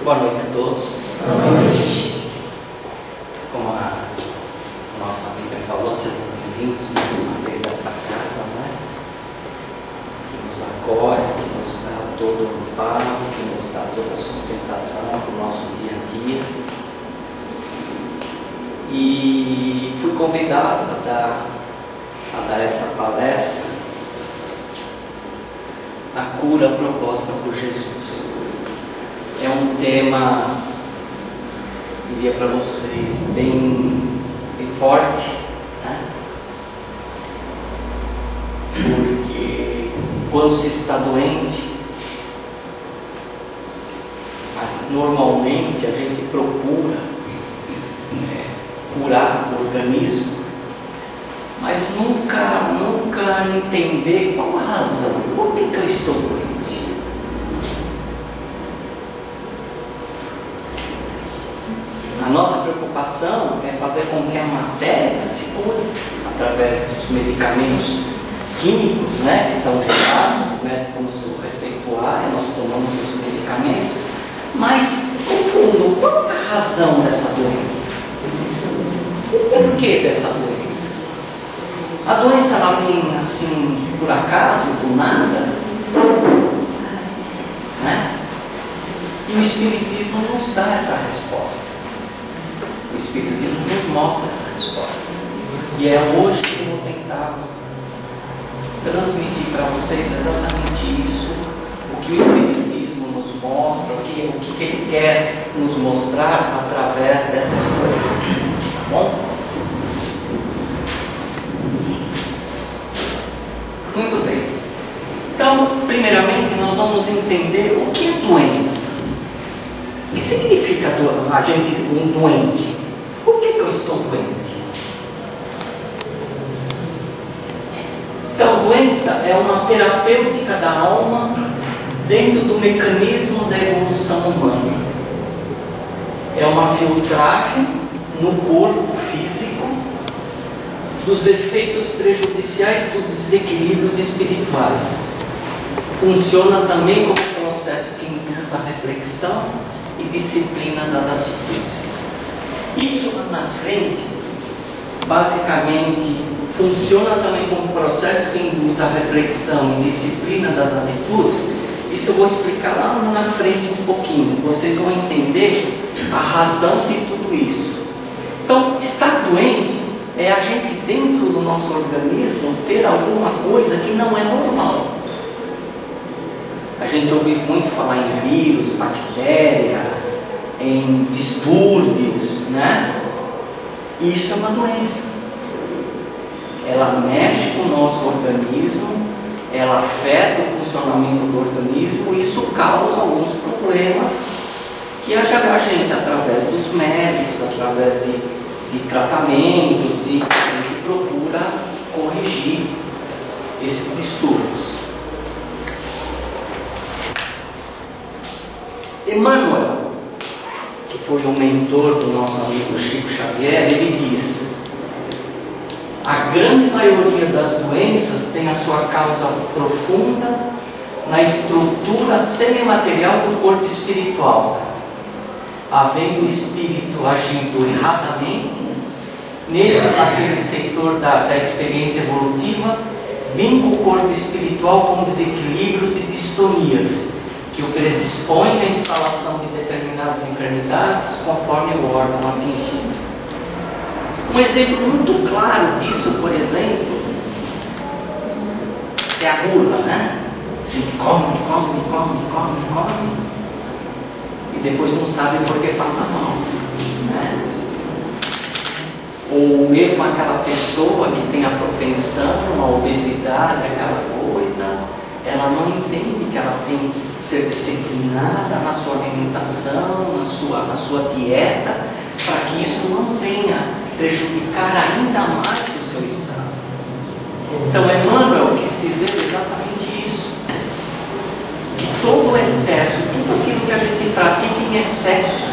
Boa noite a todos. Boa noite. Como a nossa amiga falou, sejam bem-vindos mais uma vez a essa casa, né? Que nos acolhe, que nos dá todo o amparo, que nos dá toda a sustentação para o nosso dia a dia. E fui convidado a dar essa palestra, a cura proposta por Jesus. É um tema, diria para vocês, bem forte, né? Porque quando se está doente, normalmente a gente procura curar o organismo, mas nunca entender qual a razão, por que eu estou doente. A nossa preocupação é fazer com que a matéria se cure através dos medicamentos químicos, né, que são gerados, o médico nos receituar, nós tomamos os medicamentos, mas, no fundo, qual é a razão dessa doença? O porquê dessa doença? A doença ela vem assim, por acaso, do nada? Né? E o Espiritismo nos dá essa resposta. O Espiritismo nos mostra essa resposta. E é hoje que eu vou tentar transmitir para vocês exatamente isso, o que o Espiritismo nos mostra, o que ele quer nos mostrar através dessas doenças. Tá bom? Muito bem. Então, primeiramente, nós vamos entender o que é doença. O que significa a gente um doente? Por que eu estou doente? Então, doença é uma terapêutica da alma dentro do mecanismo da evolução humana. É uma filtragem no corpo físico dos efeitos prejudiciais dos desequilíbrios espirituais. Funciona também como processo que induz a reflexão e disciplina das atitudes. Isso lá na frente, basicamente, funciona também como processo que induz a reflexão e disciplina das atitudes. Isso eu vou explicar lá na frente um pouquinho. Vocês vão entender a razão de tudo isso. Então, estar doente é a gente dentro do nosso organismo ter alguma coisa que não é normal. A gente ouve muito falar em vírus, bactéria, em distúrbios, né? E isso é uma doença. Ela mexe com o nosso organismo, ela afeta o funcionamento do organismo e isso causa alguns problemas que a gente, através dos médicos, através de tratamentos, a gente procura corrigir esses distúrbios. Emmanuel, que foi o mentor do nosso amigo Chico Xavier, ele diz: a grande maioria das doenças tem a sua causa profunda na estrutura semimaterial do corpo espiritual. Havendo o espírito agindo erradamente, naquele setor da experiência evolutiva, vinca o corpo espiritual com desequilíbrios e distonias, que o predispõem à instalação de determinadas enfermidades conforme o órgão atingido. Um exemplo muito claro disso, por exemplo, é a gula, né? A gente come, e depois não sabe por que passa mal, né? Ou mesmo aquela pessoa que tem a propensão, a obesidade, aquela coisa, ela não entende que ela tem que ser disciplinada na sua alimentação, na sua dieta, para que isso não venha prejudicar ainda mais o seu estado. Então, Emmanuel quis dizer exatamente isso, que todo o excesso, tudo aquilo que a gente pratica em excesso,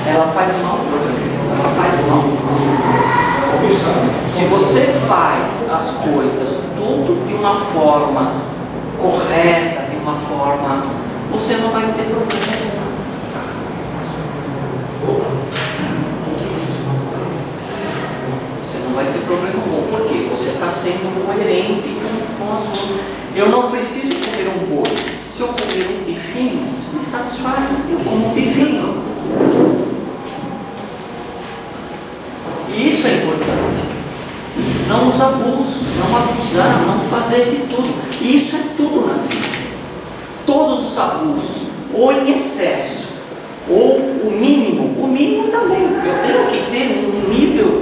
ela faz mal para o organismo, ela faz mal para o nosso corpo. Se você faz as coisas tudo de uma forma correta, de uma forma, você não vai ter problema. Você não vai ter problema algum. Por quê? Você está sendo coerente com o assunto. Eu não preciso comer um bolo. Se eu comer um bifinho, isso me satisfaz. Eu como um bifinho. E isso é importante. Não os abusos, não abusar, não fazer de tudo. E isso é tudo na vida. Todos os abusos, ou em excesso, ou o mínimo também. Eu tenho que ter um nível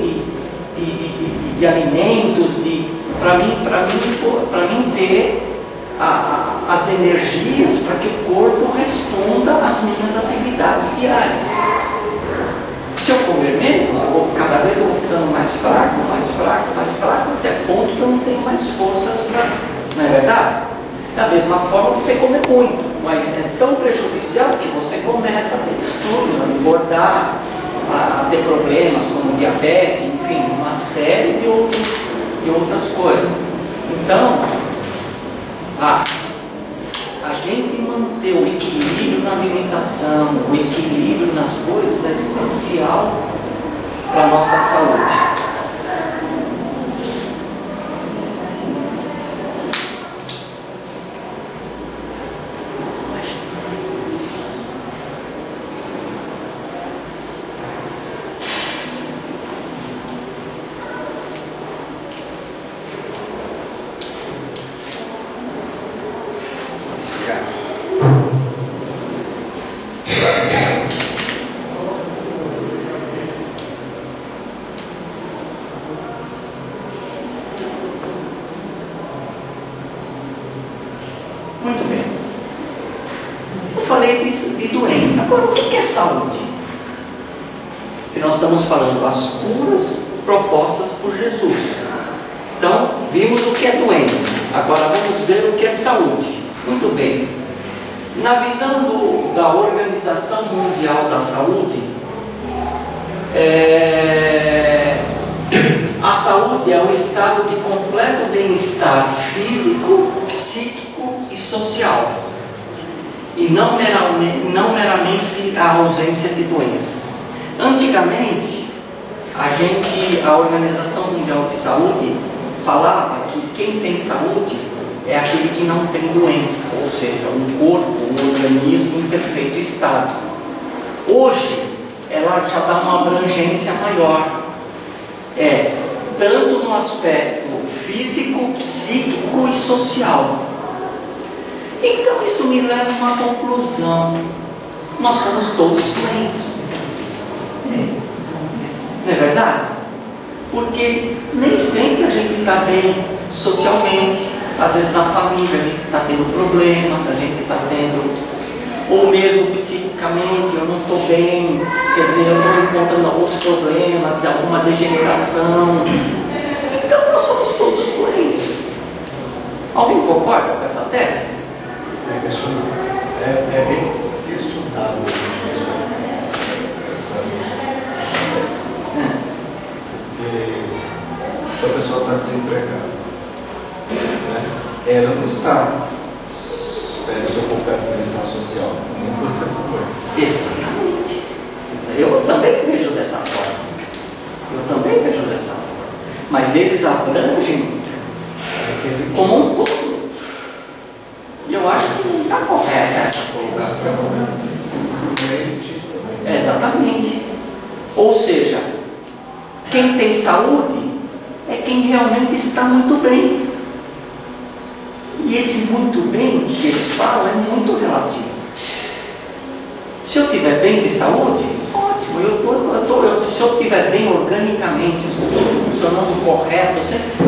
de alimentos, para mim ter as energias para que o corpo responda às minhas atividades diárias. Se eu comer menos, cada vez eu vou ficando mais fraco, até ponto que eu não tenho mais forças para. Não é verdade? Da mesma forma, você come muito, mas é tão prejudicial que você começa a ter distúrbio, a engordar, a ter problemas como diabetes, enfim, uma série de outras coisas. Então, a gente manter o equilíbrio na alimentação, o equilíbrio nas coisas é essencial para a nossa saúde. Muito bem. Eu falei de doença. Agora, o que é saúde? Que nós estamos falando das curas propostas por Jesus. Então, vimos o que é doença. Agora vamos ver o que é saúde. Muito bem. Na visão da Organização Mundial da Saúde, a saúde é o estado de completo bem-estar físico, psíquico e social, e não meramente a ausência de doenças. Antigamente, a Organização Mundial de Saúde falava que quem tem saúde é aquele que não tem doença, ou seja, um corpo, um organismo em perfeito estado. Hoje, ela já dá uma abrangência maior. Tanto no aspecto físico, psíquico e social. Então isso me leva a uma conclusão: nós somos todos doentes. Não é verdade? Porque nem sempre a gente está bem socialmente. Às vezes na família a gente está tendo problemas, a gente está tendo, ou mesmo psiquicamente, eu não estou bem, quer dizer, eu estou encontrando alguns problemas, alguma degeneração. Então nós somos todos doentes. Alguém concorda com essa tese? É bem questionável essa tese. Porque se a pessoa está desempregada, ela não está no seu completo bem-estar social, nem por exemplo. Exatamente. Eu também vejo dessa forma. Mas eles abrangem como um todo. E eu acho que não está correta essa colocação. Exatamente. Ou seja, quem tem saúde é quem realmente está muito bem. E esse muito bem que eles falam é muito relativo. Se eu estiver bem de saúde, ótimo. Se eu estiver bem organicamente, tudo funcionando correto,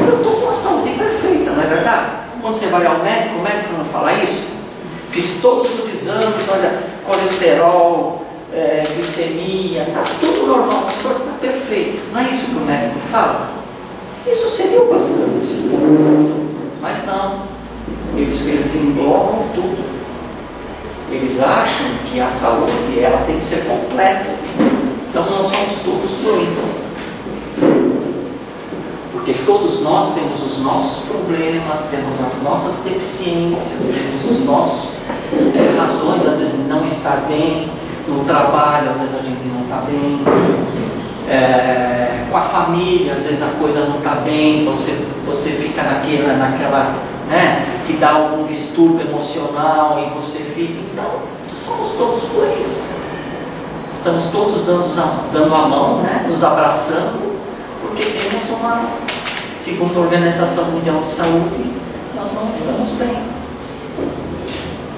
eu estou com a saúde perfeita, não é verdade? Quando você vai ao médico, o médico não fala isso. Fiz todos os exames, olha, colesterol, glicemia, está tudo normal, o senhor está perfeito. Não é isso que o médico fala? Isso seria o bastante. Mas não. Eles englobam tudo. Eles acham que a saúde ela tem que ser completa. Então nós somos todos doentes. Porque todos nós temos os nossos problemas, temos as nossas deficiências, temos os nossos razões, às vezes não estar bem. No trabalho, às vezes a gente não está bem. Com a família, às vezes a coisa não está bem, você fica naquela, né, que dá algum distúrbio emocional e você fica. Então, somos todos doentes. Estamos todos dando a mão, né, nos abraçando, porque temos segundo a Organização Mundial de Saúde, nós não estamos bem.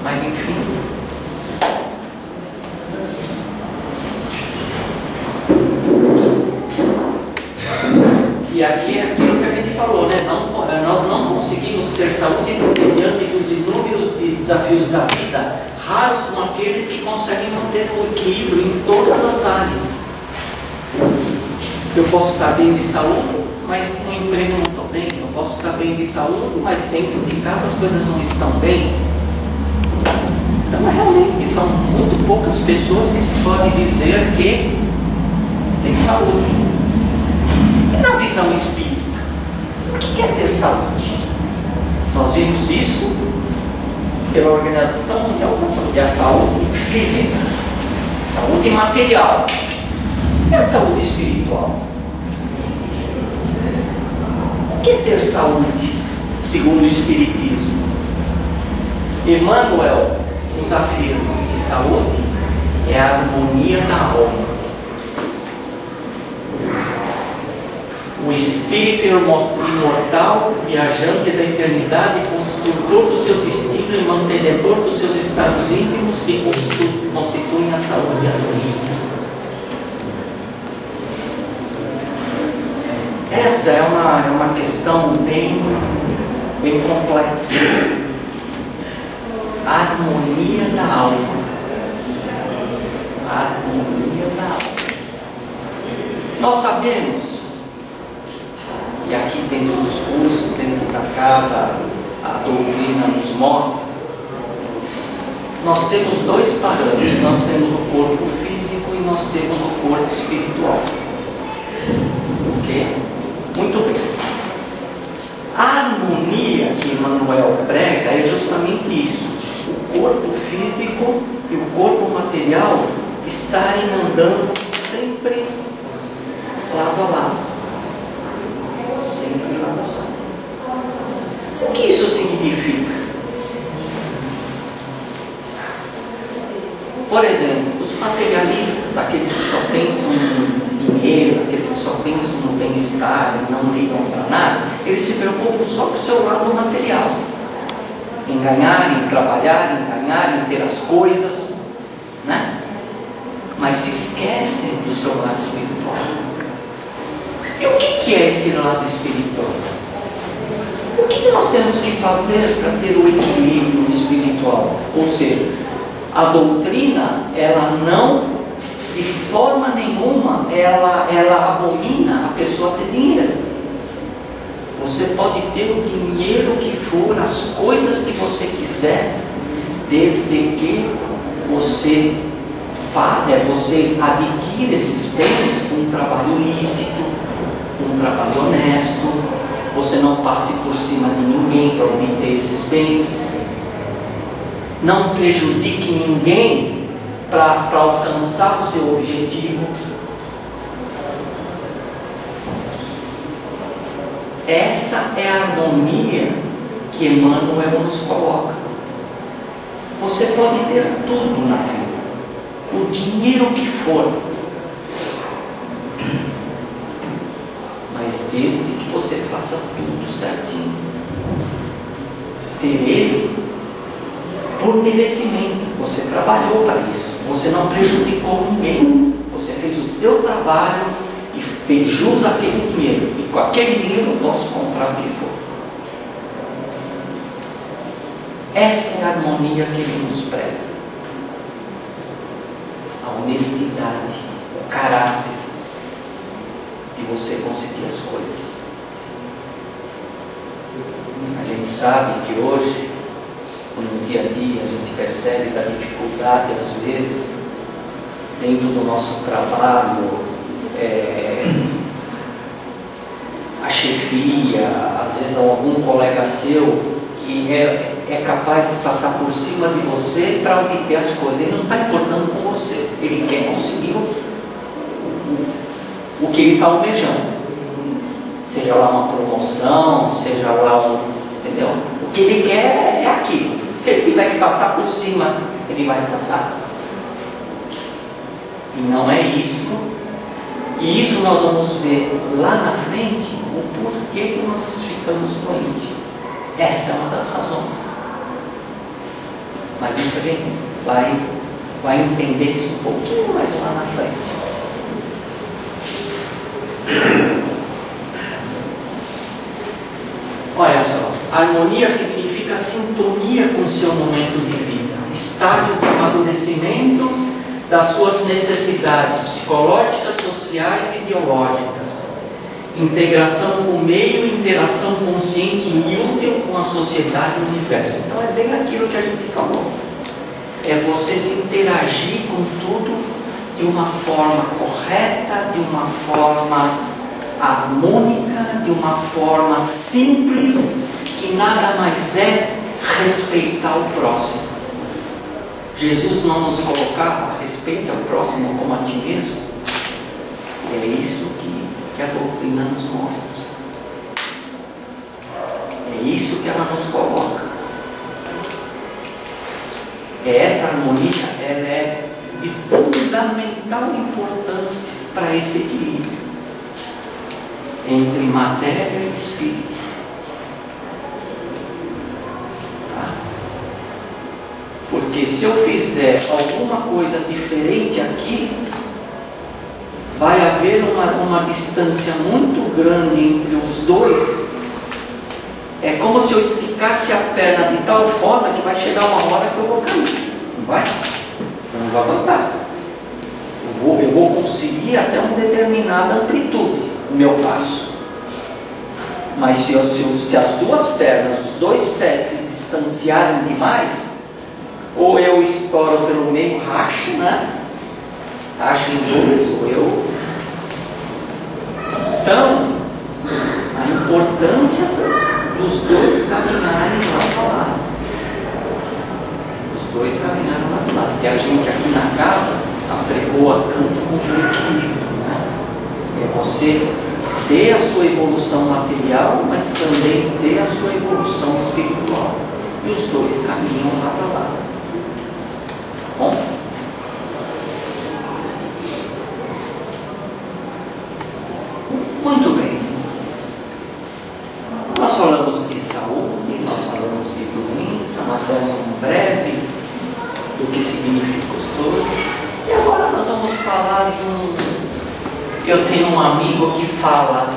Mas enfim. E aqui é aquilo que a gente falou, né? Nós não conseguimos ter saúde porque diante dos inúmeros desafios da vida, raros são aqueles que conseguem manter o equilíbrio em todas as áreas. Eu posso estar bem de saúde, mas no emprego não estou bem. Eu posso estar bem de saúde, mas dentro de casa as coisas não estão bem. Então, realmente, são muito poucas pessoas que se pode dizer que tem saúde. E na visão espírita, o que é ter saúde? Nós vimos isso pela Organização Mundial da Saúde. A saúde física, saúde material e a saúde espiritual. O que é ter saúde, segundo o Espiritismo? Emmanuel nos afirma que saúde é a harmonia da alma. O espírito imortal, viajante da eternidade, construtor do seu destino e mantenedor dos seus estados íntimos que constituem a saúde harmoniosa. Essa é uma questão bem complexa. A harmonia da alma. A harmonia da alma. Nós sabemos, e aqui dentro dos cursos, dentro da casa, a doutrina nos mostra, nós temos dois parâmetros. Nós temos o corpo físico e nós temos o corpo espiritual. Ok? Muito bem. A harmonia que Emmanuel prega é justamente isso. O corpo físico e o corpo material estarem andando sempre lado a lado. Sempre lado a lado. O que isso significa? Por exemplo, os materialistas, aqueles que só pensam no dinheiro, aqueles que só pensam no bem-estar e não ligam para nada, eles se preocupam só com o seu lado material. Em ganhar, em trabalhar, em ganhar, em ter as coisas, né? Mas se esquecem do seu lado espiritual. E o que é esse lado espiritual? O que nós temos que fazer para ter o equilíbrio espiritual? Ou seja, a doutrina, ela não, de forma nenhuma, ela abomina a pessoa ter dinheiro. Você pode ter o dinheiro que for, as coisas que você quiser, desde que você adquira esses bens com um trabalho lícito, com um trabalho honesto. Você não passe por cima de ninguém para obter esses bens. Não prejudique ninguém para alcançar o seu objetivo. Essa é a harmonia que Emmanuel nos coloca. Você pode ter tudo na vida, o dinheiro que for, mas desde que você faça tudo certinho. Ter ele por merecimento. Você trabalhou para isso. Você não prejudicou ninguém. Você fez o teu trabalho e fez jus àquele dinheiro. E com aquele dinheiro eu posso comprar o que for. Essa é a harmonia que ele nos prega. A honestidade, o caráter de você conseguir as coisas. A gente sabe que hoje, no dia a dia, a gente percebe da dificuldade, às vezes, dentro do nosso trabalho, a chefia, às vezes algum colega seu que que é capaz de passar por cima de você para obter as coisas. Ele não está importando com você. Ele quer conseguir o que ele está almejando. Seja lá uma promoção, seja lá entendeu? O que ele quer é aquilo. Se ele tiver que passar por cima, ele vai passar. E não é isso. E isso nós vamos ver lá na frente, o porquê que nós ficamos doentes. Essa é uma das razões. Mas isso a gente vai entender isso um pouquinho mais lá na frente. Olha só, harmonia significa sintonia com o seu momento de vida, estágio de amadurecimento das suas necessidades psicológicas, sociais e biológicas, integração com o meio, interação consciente e útil com a sociedade e o universo. Então é bem aquilo que a gente falou, é você se interagir com tudo de uma forma correta, de uma forma harmônica, de uma forma simples, que nada mais é respeitar o próximo. Jesus não nos colocava respeite ao próximo como a ti mesmo. É isso que a doutrina nos mostra. É isso que ela nos coloca. Essa harmonia, ela é de fundamental importância para esse equilíbrio entre matéria e espírito. Tá? Porque se eu fizer alguma coisa diferente aqui, vai haver uma distância muito grande entre os dois. É como se eu esticasse a perna de tal forma que vai chegar uma hora que eu vou cair. Não vai? Eu não vou aguentar. Eu vou conseguir até uma determinada amplitude o meu passo. Mas se as duas pernas, os dois pés se distanciarem demais, ou eu estouro pelo meio, racho, né? Racho em dois, ou eu. Então, a importância dos dois caminharem lado a lado. Os dois caminharem lado a lado. Que a gente aqui na casa apregoa tanto como o equilíbrio, né? É você ter a sua evolução material, mas também ter a sua evolução espiritual. E os dois caminham lado a lado. Bom? Muito bem. Nós falamos de saúde, nós falamos de doença, nós demos um breve do que significa os dois. E agora nós vamos falar de um... Eu tenho um amigo que fala,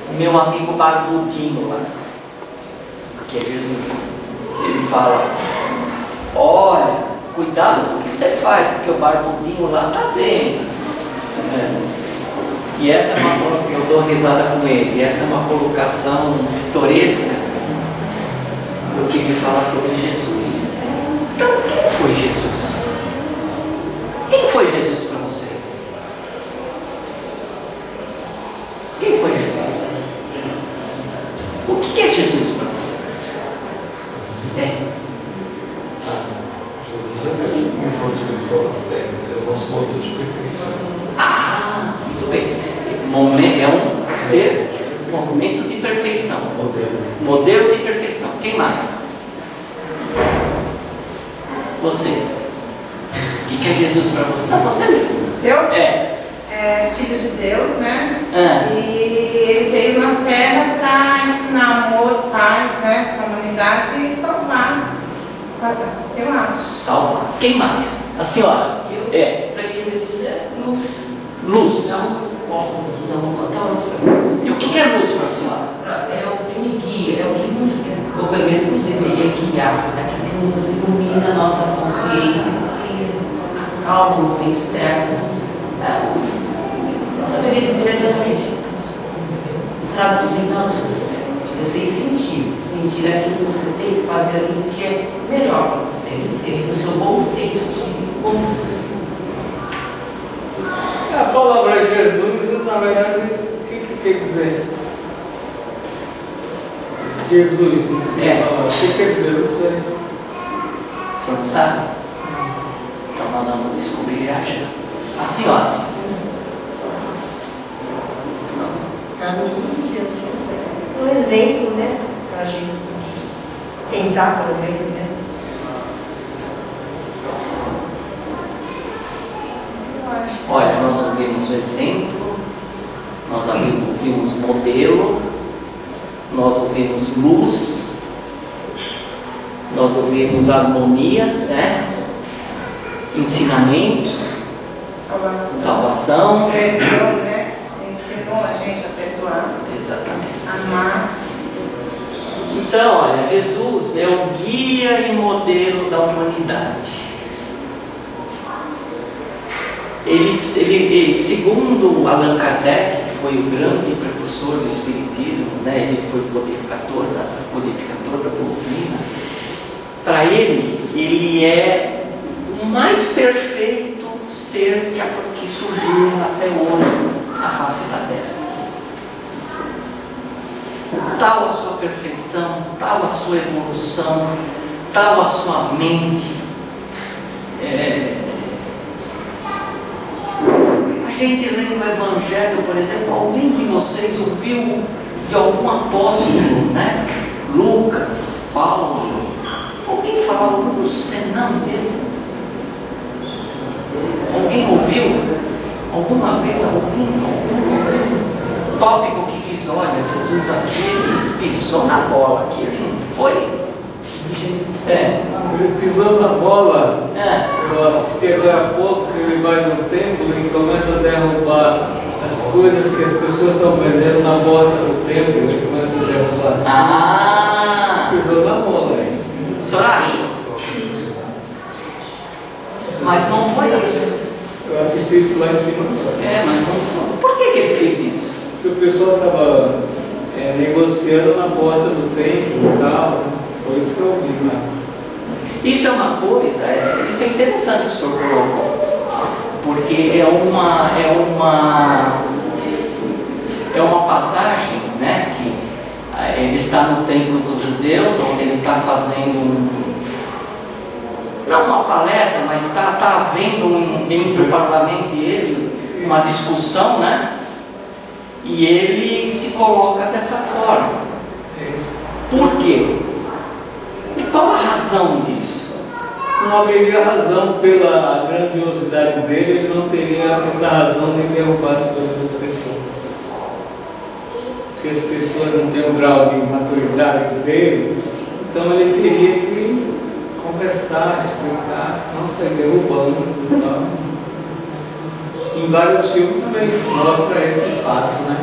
o meu amigo barbudinho lá, que é Jesus. Ele fala, olha, cuidado com o que você faz, porque o barbudinho lá está vendo. E essa é uma, eu dou risada com ele, e essa é uma colocação pitoresca do que ele fala sobre Jesus. Então, quem foi Jesus? Quem foi Jesus para vocês? Quem foi Jesus? O que é Jesus para você? Jesus é o espiritual da terra, é o nosso modelo de perfeição. Ah, muito bem. É um ser, movimento de perfeição. Modelo de perfeição. Quem mais? Você. O que é Jesus para você? Não, você mesmo. Eu? É filho de Deus, né? Ah. E ele veio na Terra para ensinar amor, paz, né? Para a humanidade e salvar. Eu acho. Salvar. Quem mais? A senhora? Para mim, Jesus é luz. Luz. Não foco, não aquelas coisas. E o que é luz para a senhora? É o que me guia, é o que nos, ou pelo menos nos deveria guiar, é aquilo que nos ilumina a nossa consciência, que acalma o momento certo. Não saberia dizer exatamente, traduzindo a luz. Eu sei sentir aquilo que você tem que fazer, aquilo que é melhor para você, ter o seu bom senso de condução. A palavra Jesus, na verdade, o que quer dizer? Jesus, não sei falar. O que quer dizer? Eu não sei. O senhor não sabe? Então nós vamos descobrir já. A senhora. A mídia, um exemplo, né? Para a gente tentar, pelo menos, né? Olha, nós ouvimos o exemplo, nós ouvimos modelo, nós ouvimos luz, nós ouvimos harmonia, né? Ensinamentos, salvação. Perdoa, né? Ensinou a gente a perdoar, Exatamente. amar. Então, olha, Jesus é o guia e modelo da humanidade. Ele, segundo Allan Kardec, que foi o grande precursor do Espiritismo, né, ele foi codificador da doutrina, para ele é o mais perfeito ser que surgiu até hoje na face da Terra. Tal a sua perfeição, tal a sua evolução, tal a sua mente. A gente lê no Evangelho, por exemplo, alguém de vocês ouviu de algum apóstolo, né? Lucas, Paulo, alguém falar algum senão dele? Alguém ouviu? Alguma vez algum tópico que diz, olha, Jesus aqui ele pisou na bola, aqui ele não foi? Ele pisou na bola. É. Eu assisti agora há pouco que ele vai no templo e começa a derrubar as coisas que as pessoas estão vendendo na porta do templo. Ele começa a derrubar. Ah! Pisou na bola. O senhor acha? Mas não foi isso. Eu assisti isso lá em cima. Mas não foi. Por que ele fez isso? Porque o pessoal estava negociando na porta do templo e tal. Foi isso que eu vi lá. Isso é uma coisa, isso é interessante que o senhor colocou, porque é uma passagem, né, que ele está no templo dos judeus, onde ele está fazendo não uma palestra, mas está havendo entre o parlamento e ele uma discussão, né? E ele se coloca dessa forma. Por quê? E qual a razão disso? Não haveria razão pela grandiosidade dele, ele não teria essa razão de derrubar as coisas das pessoas. Se as pessoas não têm o grau de maturidade dele, então ele teria que conversar, explicar, não sair derrubando. Em vários filmes também mostra esse fato, né?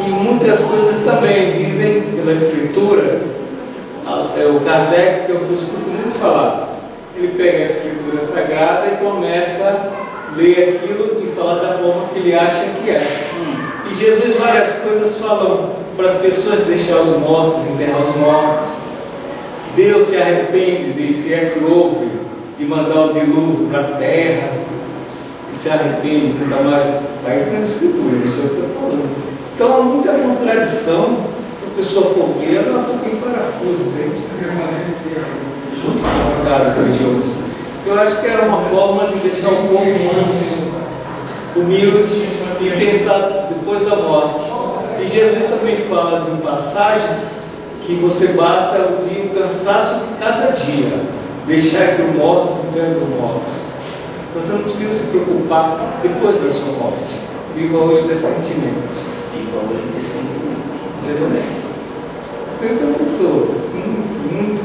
E muitas coisas também dizem pela escritura, o Kardec, que eu escuto muito falar, ele pega a escritura sagrada e começa a ler aquilo e falar da forma que ele acha que é. E Jesus várias coisas falam para as pessoas deixar os mortos, enterrar os mortos. Deus se arrepende de se é que houve de mandar o dilúvio para a terra. Ele se arrepende, nunca mais. Está isso nas escrituras, isso é o que eu estou falando. Então há muita contradição. Se a pessoa for ver, ela fica em parafuso, entende? Junto com o cara religioso. Eu acho que era uma forma de deixar um pouco manso, humilde e pensar depois da morte. E Jesus também fala em passagens que você basta o cansaço de cada dia, deixar que os mortos enterrem os mortos. Você não precisa se preocupar depois da sua morte. Viva hoje decentemente. Viva hoje decentemente. Muito bem. Pensa muito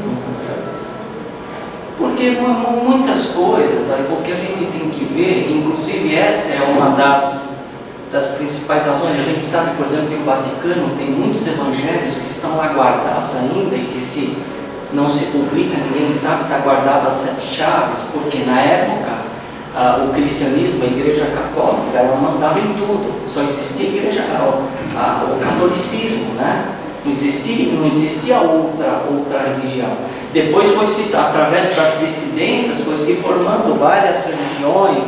complicado. Porque muitas coisas, o que a gente tem que ver, inclusive essa é uma das principais razões. A gente sabe, por exemplo, que o Vaticano tem muitos evangelhos que estão lá guardados ainda e que se não se publica, ninguém sabe, está guardado as 7 chaves, porque na época o cristianismo, a igreja católica, ela mandava em tudo. Só existia o catolicismo, né? Não existia outra religião. Depois através das dissidências, foi se formando várias religiões,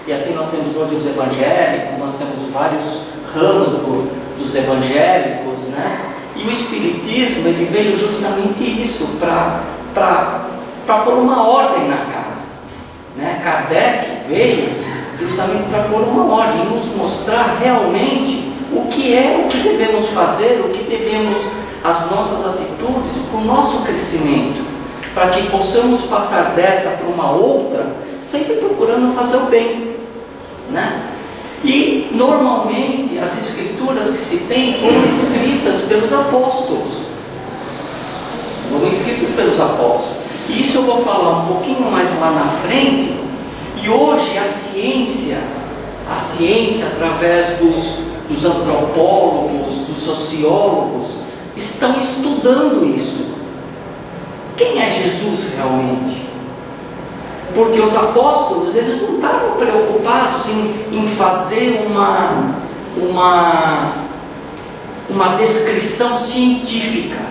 e assim nós temos hoje os evangélicos, nós temos vários ramos dos evangélicos, né? E o Espiritismo, ele veio justamente isso, para pôr uma ordem na casa, né? Kardec veio justamente para pôr uma ordem, nos mostrar realmente o que devemos fazer, as nossas atitudes para o nosso crescimento, para que possamos passar dessa para uma outra, sempre procurando fazer o bem, né? E normalmente as escrituras que se tem foram escritas pelos apóstolos. E isso eu vou falar um pouquinho mais lá na frente. E hoje a ciência através dos antropólogos, dos sociólogos, estão estudando isso. Quem é Jesus realmente? Porque os apóstolos, eles não estavam preocupados em fazer uma descrição científica.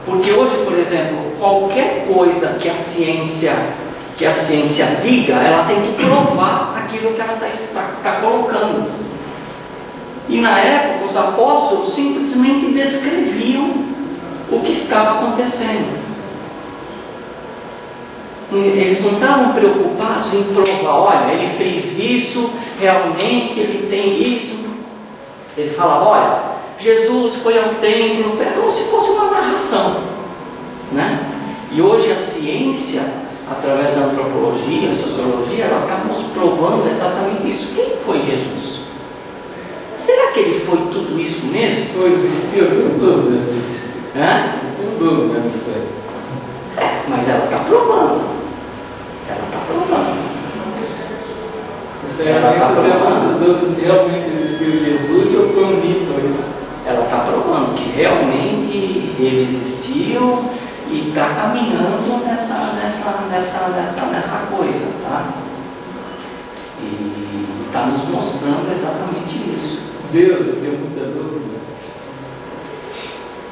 Porque hoje, por exemplo, qualquer coisa que a ciência diga, ela tem que provar aquilo que ela está colocando. E na época, os apóstolos simplesmente descreviam o que estava acontecendo. Eles não estavam preocupados em provar, olha, ele fez isso, realmente ele tem isso. Ele falava, olha, Jesus foi ao templo, foi como se fosse uma narração, né? E hoje a ciência, através da antropologia, sociologia, ela está nos provando exatamente isso. Quem foi Jesus? Será que ele foi tudo isso mesmo? Não existiu, eu tenho dúvidas se existiu. Hã? Eu tenho dúvida disso aí. Mas ela está provando. Ela está provando se realmente existiu Jesus ou foi um mito isso. Ela está provando que realmente ele existiu e está caminhando nessa coisa, tá? E está nos mostrando exatamente isso. Deus, eu tenho muita dúvida.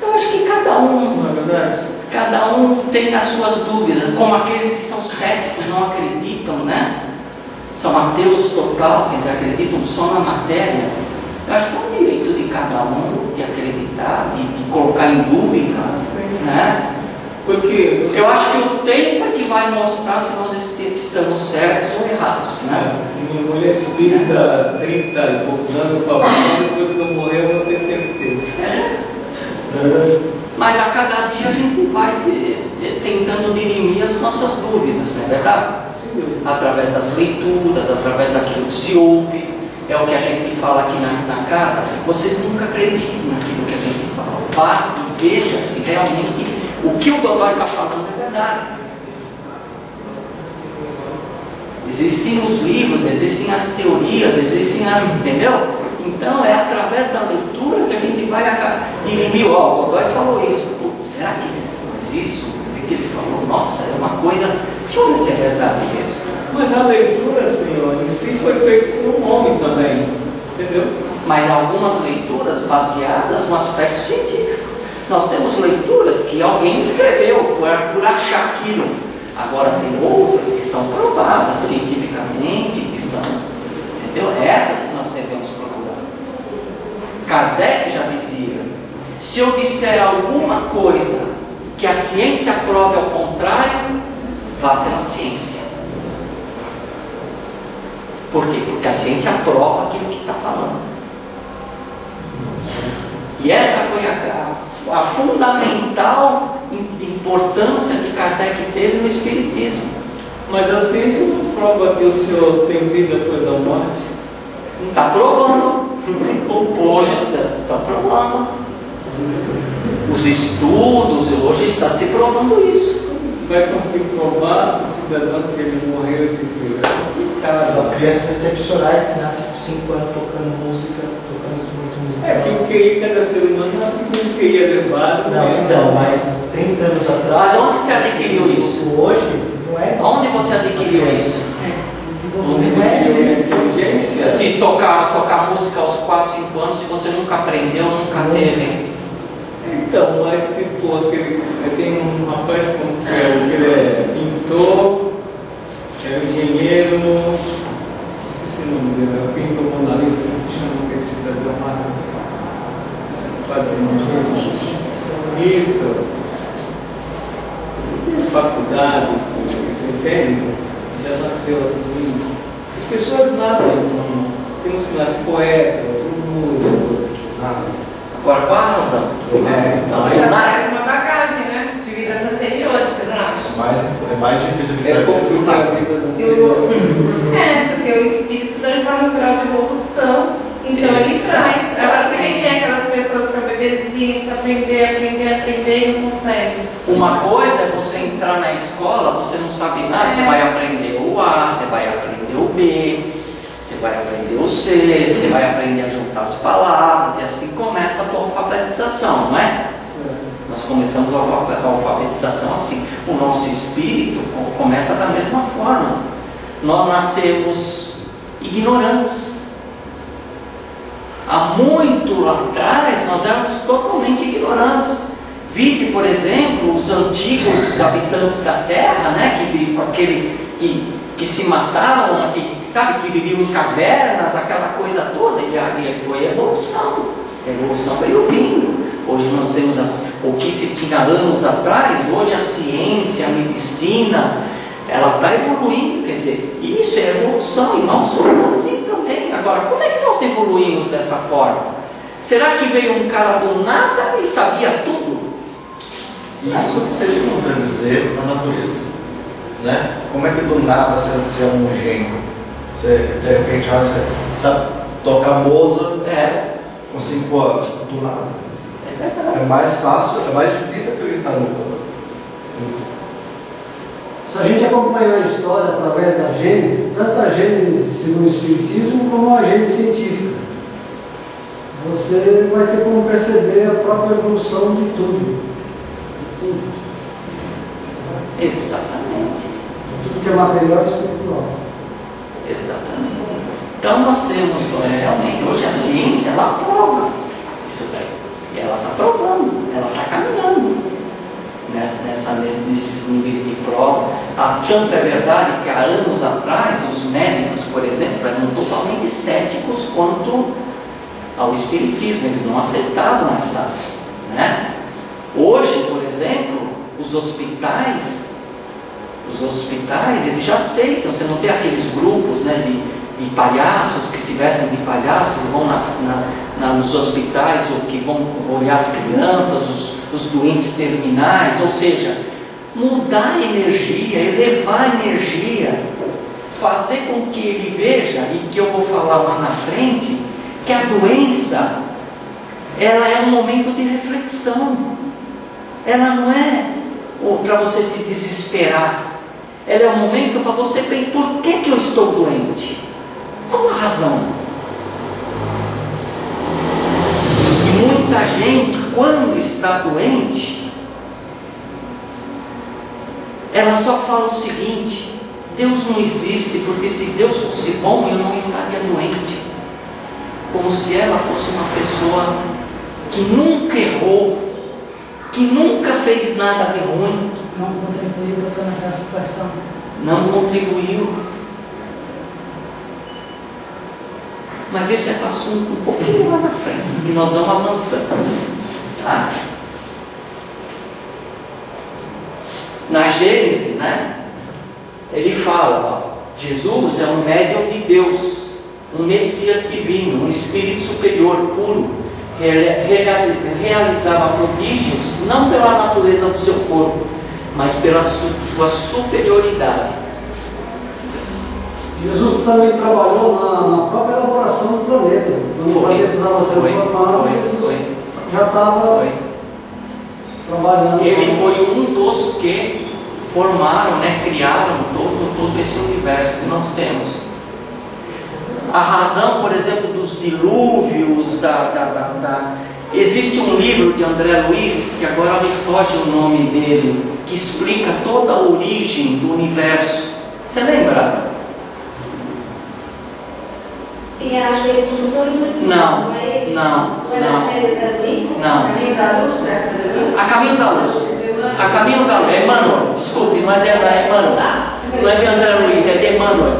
Eu acho que cada um, não é verdade? Cada um tem as suas dúvidas, como aqueles que são céticos, não acreditam, né? São ateus total, que eles acreditam só na matéria. Eu acho que é um direito de cada um de acreditar, de colocar em dúvida, né? Porque eu acho que o tempo é que vai mostrar se nós estamos certos ou errados, né? Minha mulher espírita, 30 e poucos anos, depois que eu morrer, eu vou ter certeza. Mas a cada dia a gente vai tentando dirimir as nossas dúvidas, não é verdade? Sim. Através das leituras, através daquilo que se ouve, é o que a gente fala aqui na casa. Vocês nunca acreditem naquilo que a gente fala. Vá e veja se realmente o que o Godoy está falando é verdade. Existem os livros, existem as teorias, entendeu? Então é através da leitura que a gente vai dirimir. O Godoy falou isso. Putz, será que isso que ele falou? Nossa, é uma coisa. Deixa eu ver se é verdade mesmo. Mas a leitura, Senhor, em si foi feita por um homem também, entendeu? Mas algumas leituras baseadas no aspecto científico. Nós temos leituras que alguém escreveu por achar aquilo. Agora tem outras que são provadas cientificamente, que são, entendeu? Essas que nós devemos procurar. Kardec já dizia: se eu disser alguma coisa que a ciência prove ao contrário, vá pela ciência. Por quê? Porque a ciência prova aquilo que está falando. E essa foi a fundamental importância que Kardec teve no Espiritismo. Mas a ciência não prova que o Senhor tem vida após a morte? Está provando. Hoje está provando. Os estudos hoje está se provando isso. Vai conseguir provar o cidadão que ele morreu e viveu? As crianças excepcionais que nascem com 5 anos tocando música, tocando instrumento musical. É que o QI, cada ser humano nasce com um QI elevado. Não, então, mas 30 anos atrás. Mas onde você adquiriu isso? Hoje, não é? Onde você adquiriu isso? Inteligência. De tocar música aos 4, 5 anos, se você nunca aprendeu, nunca teve. Então, mas tipo, tem um rapaz que ele é pintor, é engenheiro, esqueci o nome dele, é o pintor Mona Lisa, que chama aquele cidadão lá, padrinho. visto em faculdades, você entende? Já nasceu assim. As pessoas nascem com. Tem uns que nascem poeta, outros músicos. Agora, qual a razão? Então, já traz uma bagagem, né? De vidas anteriores, você não acha? É mais difícil de É complicado vidas anteriores. Porque o espírito dele está no grau de evolução, então ele traz. Agora, por que tem aquelas pessoas que são bebezinhos, aprender e não conseguem? Uma coisa é você entrar na escola, você não sabe nada, você vai aprender o A, você vai aprender o B, você vai aprender o C, você vai aprender a juntar as palavras, e assim começa a tua alfabetização, não é? Nós começamos a alfabetização assim. O nosso espírito começa da mesma forma. Nós nascemos ignorantes. Há muito lá atrás nós éramos totalmente ignorantes. Vide, por exemplo, os antigos habitantes da Terra, né, que viviam com aquele que se matavam, que viviam em cavernas, aquela coisa toda, e foi a evolução. A evolução veio vindo. Hoje nós temos o que se tinha anos atrás, hoje a ciência, a medicina, ela está evoluindo, quer dizer, isso é evolução, e nós somos assim também. Agora, como é que nós evoluímos dessa forma? Será que veio um cara do nada e sabia tudo? Isso que seja contradizer a natureza, né? Como é que do nada você é um gênio? Você, de repente, você sabe tocar Mozart com 5 anos, do nada. É mais fácil, é mais difícil acreditar no corpo. Se a gente acompanhar a história através da Gênese, tanto a Gênese segundo o Espiritismo como a Gênese científica, você vai ter como perceber a própria evolução de tudo. Exatamente. Tudo que é material e espiritual. Exatamente. Então nós temos realmente, hoje a ciência, ela prova isso daí. E ela está provando, ela está caminhando nesses níveis de prova. Tanto é verdade que há anos atrás, os médicos, por exemplo, eram totalmente céticos quanto ao espiritismo, eles não aceitavam essa, né? Hoje, por exemplo, os hospitais eles já aceitam. Você não vê aqueles grupos, né, de palhaços que se vestem de palhaços, vão nos hospitais, ou que vão olhar as crianças, os doentes terminais, ou seja, mudar a energia, elevar a energia, fazer com que ele veja, e que eu vou falar lá na frente, que a doença, ela é um momento de reflexão. Ela não é para você se desesperar. Ela é um momento para você pensar, por que eu estou doente? Qual a razão? E muita gente, quando está doente, ela só fala o seguinte: Deus não existe, porque se Deus fosse bom, eu não estaria doente. Como se ela fosse uma pessoa que nunca errou, que nunca fez nada de ruim. Não contribuiu para estar naquela situação. Não contribuiu. Mas esse é um assunto um pouquinho lá na frente, que nós vamos avançando. Tá? Na Gênesis, né? Ele fala, ó, Jesus é um médium de Deus, um Messias divino, um espírito superior, puro, realizava prodígios não pela natureza do seu corpo, mas pela sua superioridade. Jesus também trabalhou na própria elaboração do planeta. Quando o planeta estava sendo formado, Jesus já estava trabalhando. Ele foi um dos que formaram, né, criaram todo esse universo que nós temos. A razão, por exemplo, dos dilúvios, existe um livro de André Luiz, que agora me foge o nome dele, que explica toda a origem do universo. Você lembra? Tem a evolução e o espírito. Não. A série da Luiz? Não. Caminho da Luz, né? A Caminho da Luz. A Caminho da Luz. Emmanuel. Desculpe, não é de Emmanuel. Não é de André Luiz, é de Emmanuel.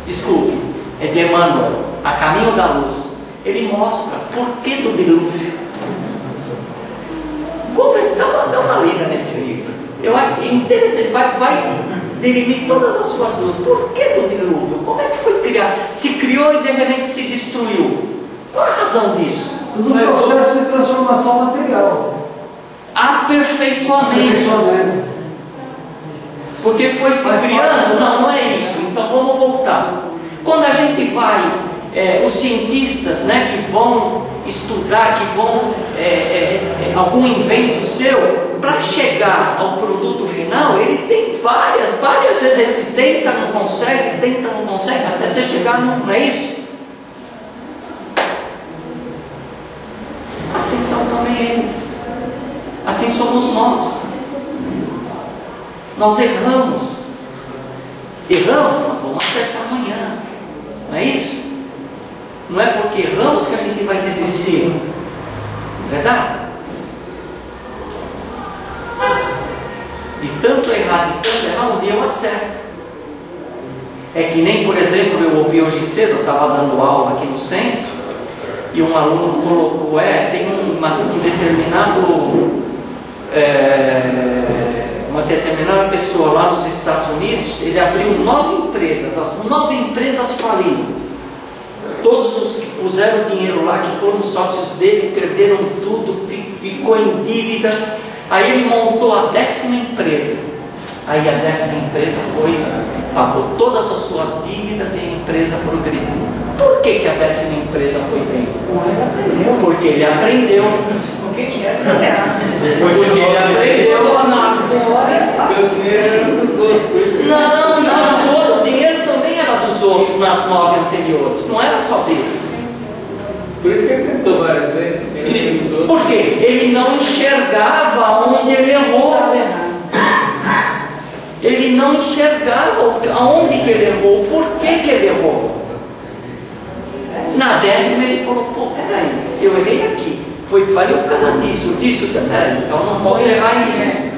Desculpe, é de Emmanuel. A Caminho da Luz. Ele mostra por que do dilúvio. Dá uma lida nesse livro. Eu acho interessante, vai dirimir todas as suas dúvidas. Por que do dilúvio? Como é que foi criado? Se criou e de repente se destruiu. Qual a razão disso? Tudo um processo de transformação material. Aperfeiçoamento. Porque foi se criando? Não é isso. Então vamos voltar. Quando a gente vai, os cientistas, né, que vão estudar, que vão algum invento seu, para chegar ao produto final, ele tem várias vezes esse tenta, não consegue, até você chegar no, não é isso? Assim são também eles. Assim somos nós. Nós erramos, mas vamos acertar amanhã. Não é isso? Não é porque erramos que a gente vai desistir. Não é verdade? De tanto errar, um dia eu acerto. É que nem, por exemplo, eu ouvi hoje cedo, eu estava dando aula aqui no centro, e um aluno colocou, tem uma determinada pessoa lá nos Estados Unidos, ele abriu 9 empresas, as 9 empresas faliram. Todos os que puseram dinheiro lá, que foram sócios dele, perderam tudo, ficou em dívidas. Aí ele montou a 10ª empresa. Aí a 10ª empresa pagou todas as suas dívidas e a empresa progrediu. Por que a 10ª empresa foi bem? Porque ele aprendeu. Porque ele aprendeu. O dinheiro era dos outros. Não, o dinheiro também era dos outros nas 9 anteriores, não era só dele. Por isso que ele tentou várias vezes. Por quê? Ele não enxergava onde ele errou. Ele não enxergava aonde que ele errou, por que ele errou. Na 10ª ele falou, peraí, eu errei aqui. Faliu por causa disso, peraí, então eu não posso errar isso.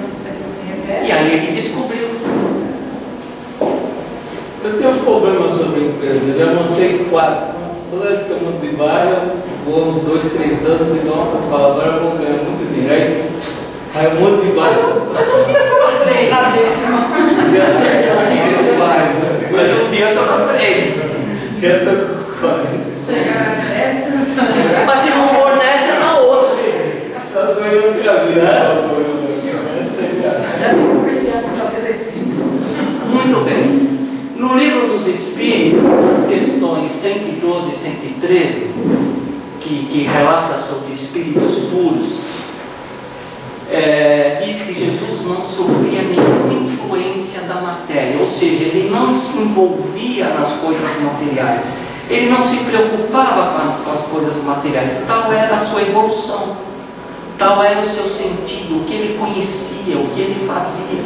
E aí ele descobriu. Eu tenho um problema sobre a empresa, eu já montei 4. Toda vez que eu monto de bairro, vou uns 2, 3 anos e dou uma fala, agora eu vou ganhar muito dinheiro. Aí eu monto de bairro. Mas um dia só na frente. Mas um dia só na frente. Já estou com 40. Mas se não for nessa, é na outra. Só sou eu outra vez. Muito bem. No livro dos Espíritos, nas questões 112 e 113, que relata sobre espíritos puros, diz que Jesus não sofria nenhuma influência da matéria, ou seja, ele não se envolvia nas coisas materiais, ele não se preocupava com as coisas materiais. Tal era a sua evolução, tal era o seu sentido, o que ele conhecia, o que ele fazia.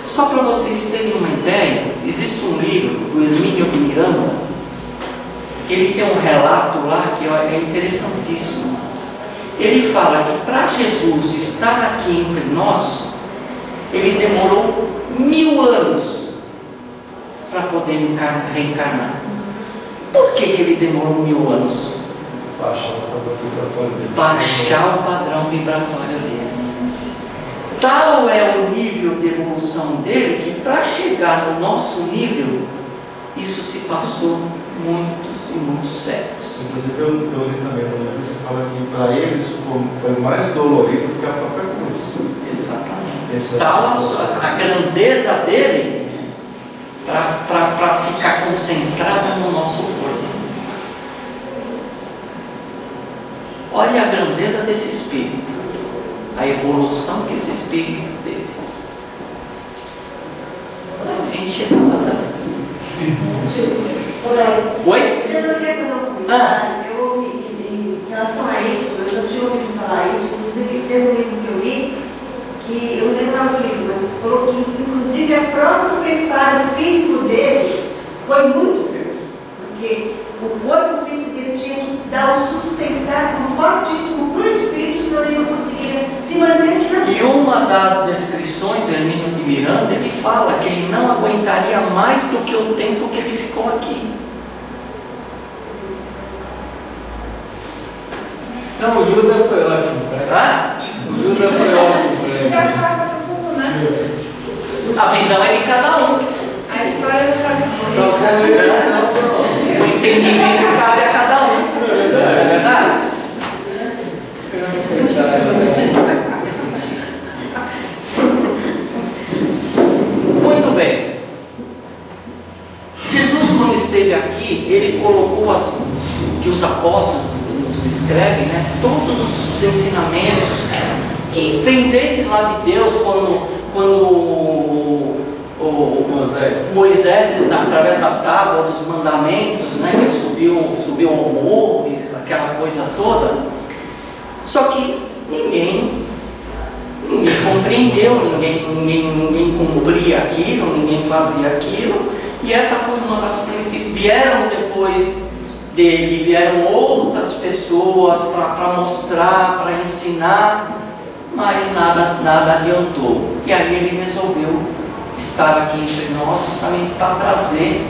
Só para vocês terem uma ideia, existe um livro do Hermínio de Miranda, que ele tem um relato lá que é interessantíssimo. Ele fala que para Jesus estar aqui entre nós, ele demorou 1000 anos para poder reencarnar. Por que ele demorou 1000 anos? Baixar o padrão vibratório dele. Baixar o padrão vibratório dele. Tal é o nível de evolução dele que para chegar no nosso nível, isso se passou muitos e muitos séculos. Inclusive eu li também no livro que fala que para ele isso foi mais dolorido do que a própria cruz. Exatamente. Tal a grandeza dele para ficar concentrada no nosso corpo. Olha a grandeza desse espírito, a evolução que esse espírito teve. Mas a gente chegou lá também. Oi? Vocês não querem fazer um comentário? Eu ouvi, em relação a isso, eu já tinha ouvido falar isso, inclusive teve um livro que eu li, que eu não lembro o livro, mas falou que inclusive a própria preparo físico dele foi muito grande, porque o corpo físico dele tinha que dar o sustentáculo fortíssimo para o espírito, senão ele não conseguia se manter aqui na E uma das descrições do Hermínio de Miranda, ele fala que ele não aguentaria mais do que o tempo que ele ficou aqui. Não, o Judas foi ótimo. O Judas foi ótimo. A visão é de cada um. A história não está Só foi O entendimento cabe a cada um. É verdade? Muito bem. Jesus, quando esteve aqui, ele colocou que os apóstolos nos escrevem, né? Todos os ensinamentos que vem desde lá de Deus, quando Moisés, através da tábua dos mandamentos, né? Que ele subiu ao morro, aquela coisa toda. Só que ninguém compreendeu, ninguém cumpria aquilo, ninguém fazia aquilo. E essa foi uma das principais. Vieram depois dele, vieram outras pessoas para mostrar, para ensinar, mas nada adiantou. E aí ele resolveu estar aqui entre nós justamente para trazer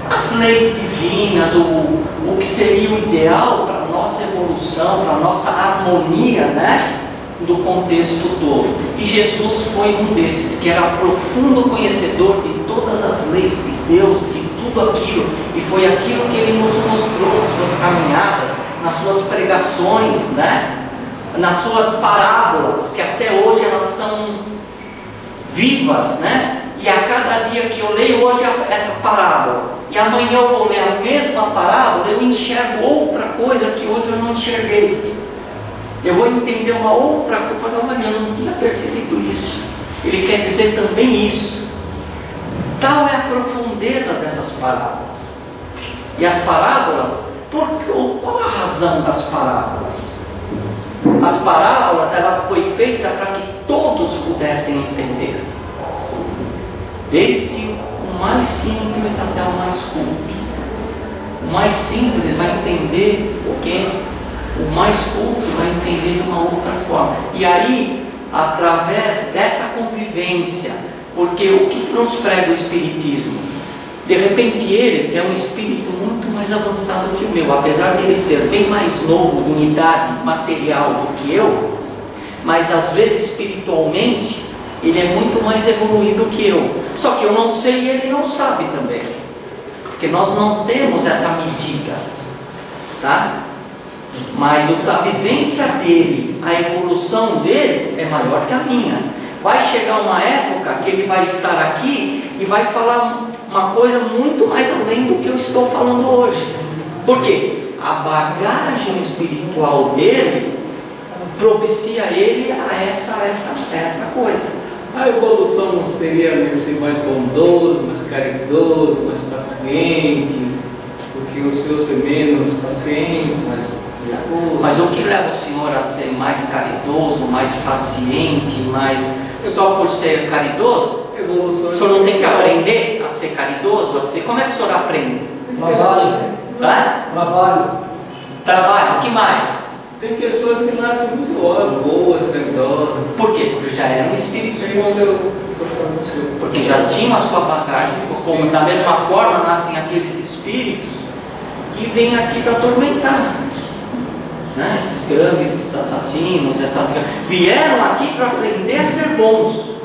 as leis divinas, o que seria o ideal para a nossa evolução, para a nossa harmonia, né? Do contexto todo. E Jesus foi um desses, que era profundo conhecedor de todas as leis de Deus, de tudo aquilo, e foi aquilo que ele nos mostrou nas suas caminhadas, nas suas pregações, né? Nas suas parábolas, que até hoje elas são vivas, né? E a cada dia que eu leio hoje essa parábola, e amanhã eu vou ler a mesma parábola, eu enxergo outra coisa que hoje eu não enxerguei. Eu vou entender uma outra coisa. Eu falo, olha, eu não tinha percebido isso. Ele quer dizer também isso. Tal é a profundeza dessas parábolas. E as parábolas, qual a razão das parábolas? As parábolas, ela foi feita para que todos pudessem entender. Desde o mais simples até o mais culto. O mais simples vai entender o quê? O mais culto vai entender de uma outra forma. E aí, através dessa convivência, porque o que nos prega o Espiritismo? De repente ele é um espírito muito mais avançado que o meu, apesar de ele ser bem mais novo em idade material do que eu, mas às vezes espiritualmente ele é muito mais evoluído que eu. Só que eu não sei e ele não sabe também, porque nós não temos essa medida, tá? Mas a vivência dele, a evolução dele é maior que a minha. Vai chegar uma época que ele vai estar aqui e vai falar uma coisa muito mais além do que eu estou falando hoje. Por quê? A bagagem espiritual dele propicia ele a essa coisa. A evolução não seria ele ser mais bondoso, mais caridoso, mais paciente, do que o senhor ser menos paciente, mais... Mas o que leva o senhor a ser mais caridoso, mais paciente, mais... Só por ser caridoso? O senhor não tem que aprender a ser caridoso? Como é que o senhor aprende? Trabalho, o que mais? Tem pessoas que nascem muito boas, caridosas. Por quê? Porque já eram espíritos bons. Porque já tinham a sua bagagem. Como da mesma forma nascem aqueles espíritos que vêm aqui para atormentar, né? Esses grandes assassinos, vieram aqui para aprender a ser bons.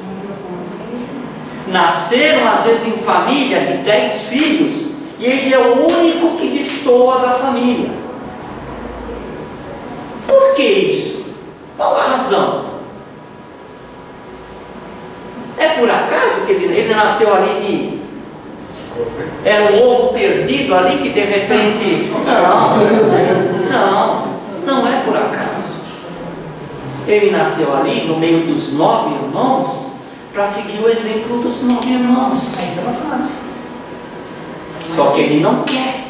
Nasceram às vezes em família de 10 filhos e ele é o único que destoa da família. Por que isso? Qual a razão? É por acaso que ele nasceu ali era um ovo perdido ali que de repente... Não é por acaso. Ele nasceu ali no meio dos 9 irmãos para seguir o exemplo dos 9 irmãos. Só que ele não quer.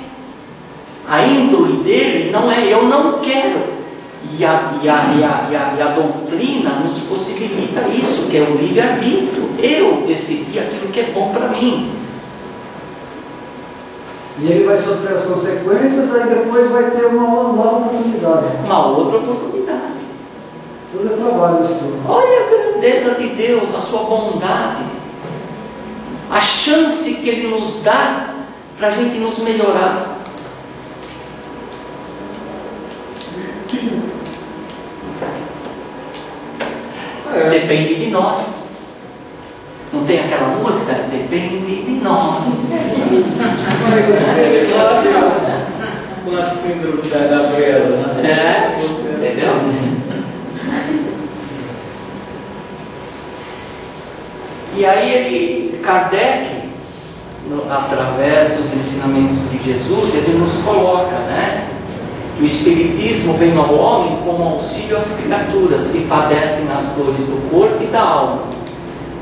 A índole dele não é eu não quero. E a doutrina nos possibilita isso, que é o livre-arbítrio. Eu decidi aquilo que é bom para mim. E ele vai sofrer as consequências, aí depois vai ter uma nova oportunidade. Uma outra oportunidade. Tudo é trabalho isso tudo. Olha a grandeza de Deus, a sua bondade, a chance que Ele nos dá para a gente nos melhorar. Depende de nós. Não tem aquela música? Depende de nós. Com a síndrome da Gabriela. Entendeu? E aí Kardec, através dos ensinamentos de Jesus, ele nos coloca, né, que o Espiritismo vem ao homem como auxílio às criaturas que padecem as dores do corpo e da alma,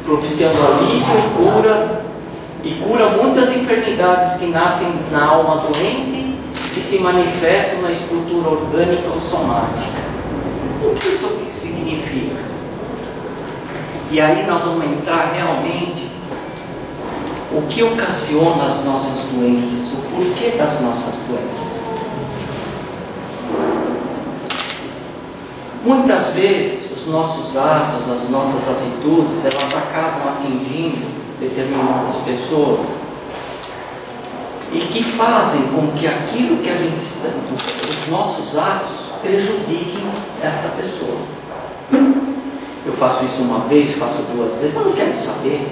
propiciando alívio e cura muitas enfermidades que nascem na alma doente e se manifestam na estrutura orgânica ou somática. O que isso significa? E aí nós vamos entrar realmente o que ocasiona as nossas doenças, o porquê das nossas doenças. Muitas vezes os nossos atos, as nossas atitudes, elas acabam atingindo determinadas pessoas e que fazem com que aquilo que a gente está, os nossos atos prejudiquem esta pessoa. Eu faço isso uma vez, faço duas vezes, eu não quero saber,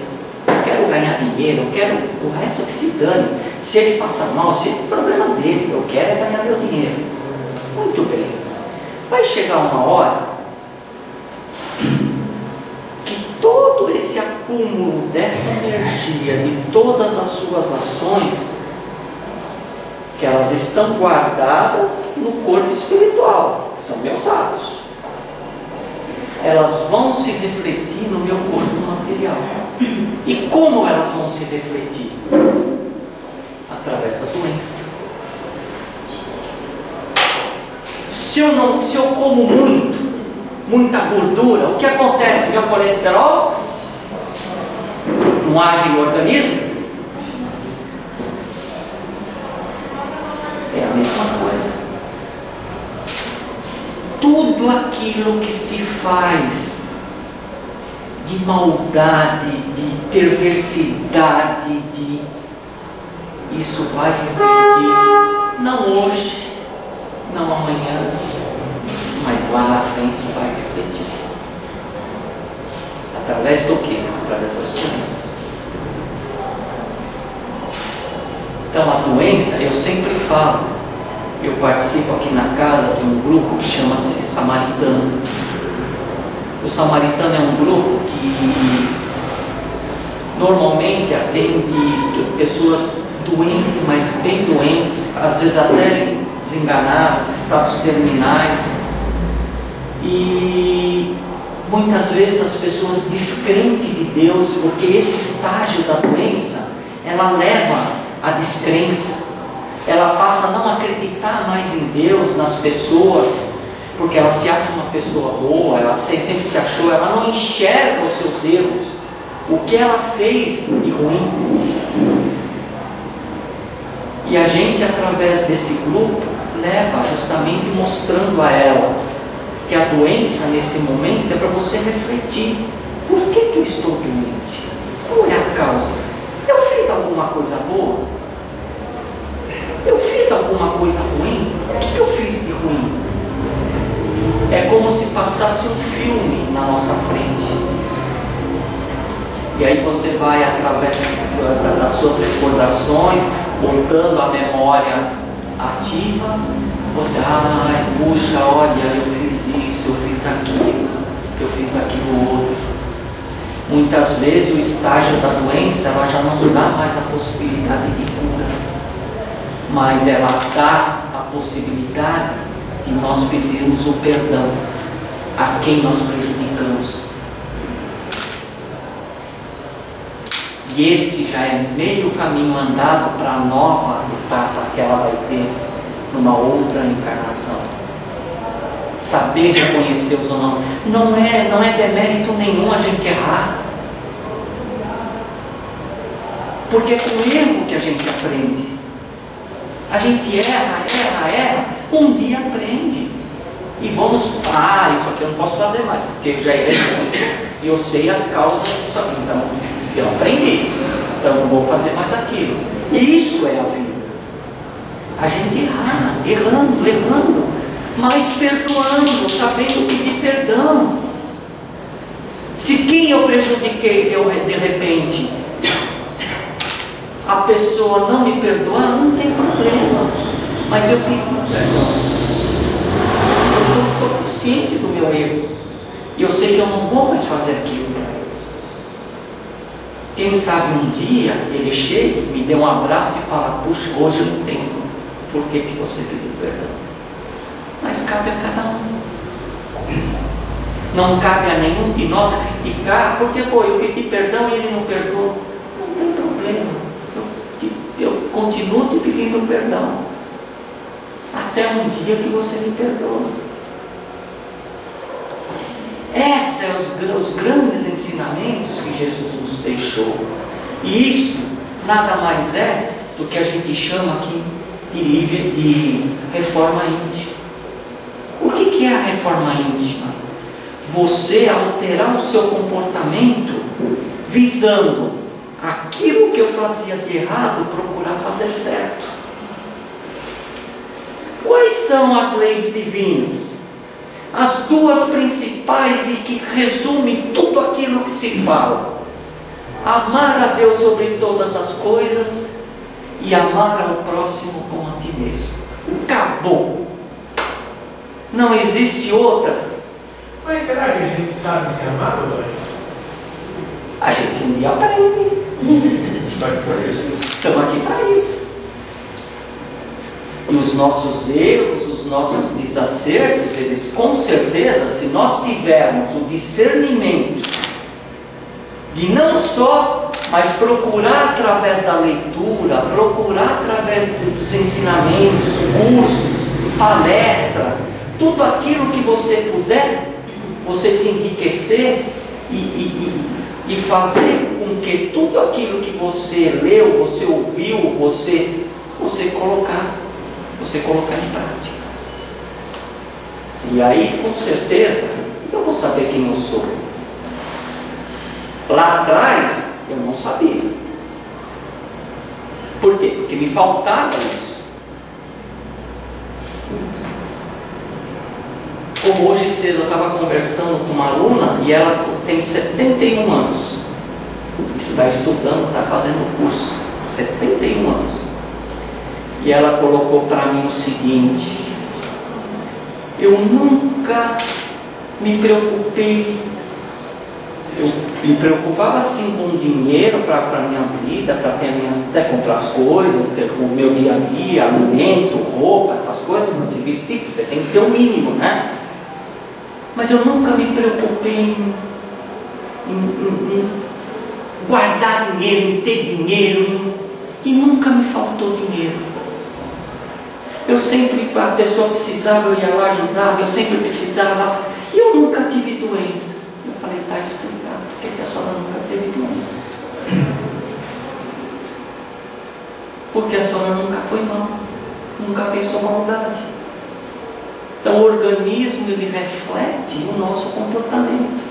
eu quero ganhar dinheiro, eu quero o resto que se dane. Se ele passa mal, se é problema dele, eu quero é ganhar meu dinheiro. Muito bem. Vai chegar uma hora que todo esse acúmulo dessa energia, de todas as suas ações, que elas estão guardadas no corpo espiritual, que são meus atos, elas vão se refletir no meu corpo material. E como elas vão se refletir? Através da doença. Se eu como muita gordura, o que acontece? Meu colesterol não age no organismo? É a mesma coisa. Tudo aquilo que se faz de maldade, de perversidade, isso vai refletir, não hoje, não amanhã, mas lá na frente vai refletir. Através do quê? Através das doenças. Então a doença, eu sempre falo, eu participo aqui na casa de um grupo que chama-se Samaritano. O Samaritano é um grupo que normalmente atende pessoas doentes, mas bem doentes, às vezes até desenganadas, estados terminais. E muitas vezes as pessoas descrentes de Deus, porque esse estágio da doença, ela leva à descrença. Ela passa a não acreditar mais em Deus, nas pessoas, porque ela se acha uma pessoa boa, ela sempre se achou, ela não enxerga os seus erros, o que ela fez de ruim. E a gente, através desse grupo, leva justamente mostrando a ela que a doença nesse momento é para você refletir. Por que eu estou doente? Qual é a causa? Eu fiz alguma coisa boa? Eu fiz alguma coisa ruim? O que eu fiz de ruim? É como se passasse um filme na nossa frente. E aí você vai, através das suas recordações, botando a memória ativa, você, puxa, olha, eu fiz isso, eu fiz aquilo outro. Muitas vezes o estágio da doença, ela já não dá mais a possibilidade de cura, mas ela dá a possibilidade de nós pedirmos o perdão a quem nós prejudicamos. E esse já é meio caminho andado para a nova etapa que ela vai ter numa outra encarnação. Saber reconhecer os ou não é demérito nenhum a gente errar, porque é com o erro que a gente aprende. A gente erra, um dia aprende. E vamos, isso aqui eu não posso fazer mais, porque já é e eu sei as causas disso aqui, então eu aprendi, então não vou fazer mais aquilo. Isso é a vida. A gente errando, mas perdoando, sabendo pedir perdão. Se quem eu prejudiquei de repente, a pessoa não me perdoar, não tem problema, mas eu pedi perdão. Eu estou consciente do meu erro, e eu sei que eu não vou mais fazer aquilo para ele. Quem sabe um dia ele chega, me dê um abraço e fala: puxa, hoje eu entendo por que você pediu perdão. Mas cabe a cada um. Não cabe a nenhum de nós criticar, porque eu pedi perdão e ele não perdoou. Não tem problema. Eu continuo te pedindo perdão, até um dia que você me perdoa. Esses são os grandes ensinamentos que Jesus nos deixou. E isso nada mais é do que a gente chama aqui de reforma íntima. O que é a reforma íntima? Você alterar o seu comportamento visando aquilo que eu fazia de errado, procurar fazer certo. Quais são as leis divinas? As duas principais e que resumem tudo aquilo que se fala: amar a Deus sobre todas as coisas e amar ao próximo como a ti mesmo. Acabou. Não existe outra. Mas será que a gente sabe se amar, Dói? A gente um dia aprende. Está aqui para isso. Estamos aqui para isso. E os nossos erros, os nossos desacertos, eles com certeza, se nós tivermos o discernimento de não só, mas procurar através da leitura, procurar através dos ensinamentos, cursos, palestras, tudo aquilo que você puder, você se enriquecer e fazer com que tudo aquilo que você leu, você ouviu, você colocar em prática. E aí, com certeza, eu vou saber quem eu sou. Lá atrás, eu não sabia. Por quê? Porque me faltava isso. Como hoje cedo eu estava conversando com uma aluna e ela tem 71 anos. Está estudando, está fazendo o curso. 71 anos. E ela colocou para mim o seguinte: eu nunca me preocupei. Eu me preocupava assim com dinheiro para a minha vida, para ter até comprar as coisas, ter o meu dia a dia, alimento, roupa, essas coisas, para se vestir, você tem que ter o mínimo, né? Mas eu nunca me preocupei em guardar dinheiro, em ter dinheiro, e nunca me faltou dinheiro. Eu sempre, a pessoa precisava, eu ia lá, ajudava, eu sempre precisava, e eu nunca tive doença. Eu falei: está explicado, por que a senhora nunca teve doença? Porque a senhora nunca foi mal, nunca pensou maldade. Então o organismo, ele reflete o nosso comportamento.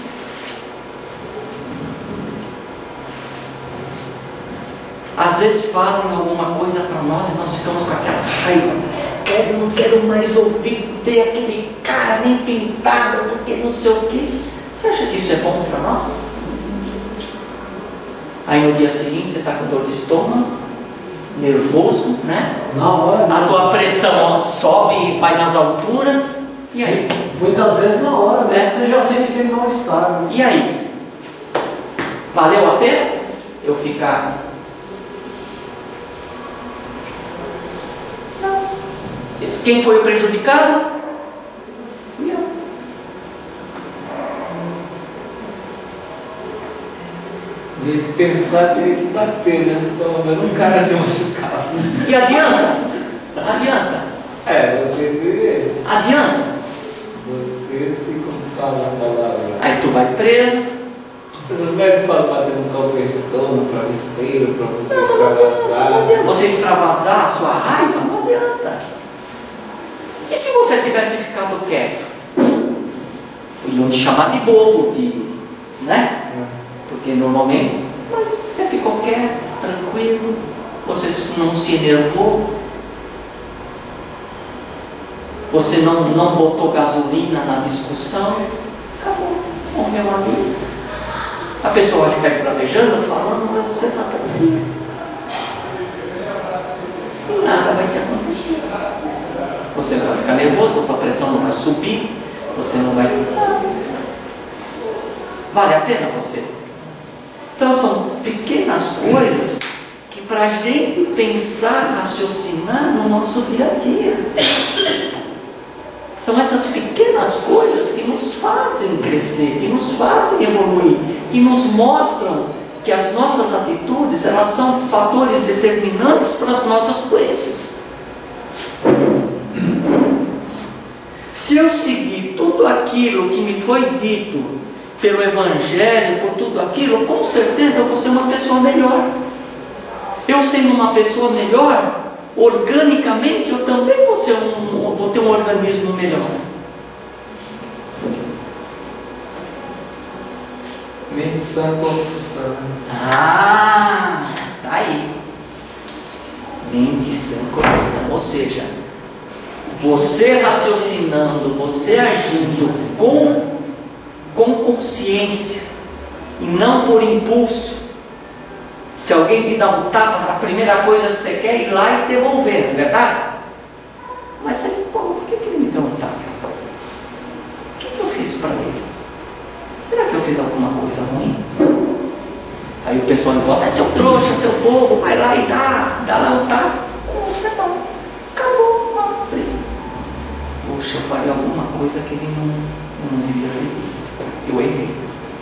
Às vezes fazem alguma coisa para nós e nós ficamos com aquela raiva. Não quero mais ouvir, ver aquele cara nem pintado, porque não sei o quê. Você acha que isso é bom para nós? Aí no dia seguinte você está com dor de estômago, nervoso, né? Na hora. A tua pressão sobe e vai nas alturas. E aí? Muitas vezes na hora, né? Você já sente aquele mal-estar. E aí? Valeu a pena eu ficar? Não. Quem foi o prejudicado? Fui eu. De pensar, teria que bater, né? Pelo menos um cara se machucava. E adianta? Adianta? Você fez isso. Adianta? Você se fala a palavra. Aí tu vai preso. Vocês vai bater no calvertão, no travesseiro, para você extravasar. Você extravasar a sua raiva? Não adianta. E se você tivesse ficado quieto? Iam te chamar de bobo, né? Porque normalmente, mas você ficou quieto, tranquilo, você não se enervou, você não botou gasolina na discussão, acabou, morreu ali. A pessoa vai ficar esbravejando, falando, mas você está tranquilo. E nada vai te acontecer. Você não vai ficar nervoso, a tua pressão não vai subir, você não vai... Vale a pena você? Então são pequenas coisas que para a gente pensar, raciocinar no nosso dia a dia. São essas pequenas coisas que nos fazem crescer, que nos fazem evoluir, que nos mostram que as nossas atitudes, elas são fatores determinantes para as nossas doenças. Se eu seguir tudo aquilo que me foi dito pelo Evangelho, por tudo aquilo, com certeza eu vou ser uma pessoa melhor. Eu sendo uma pessoa melhor, organicamente eu também vou ter um organismo melhor. Mente sã, corpo sã. Ah, tá aí. Mente sã, corpo sã. Ou seja, você raciocinando, você agindo com consciência e não por impulso. Se alguém te dá um tapa, a primeira coisa que você quer é ir lá e devolver, não é verdade? Mas você fala, por que ele me deu um tapa? O que eu fiz para ele? Será que eu fiz alguma coisa ruim? Aí o pessoal volta, é seu trouxa, seu bobo, vai lá e dá lá um tapa. Você não, acabou. Poxa, eu falei alguma coisa que ele não devia ter dito. Eu errei.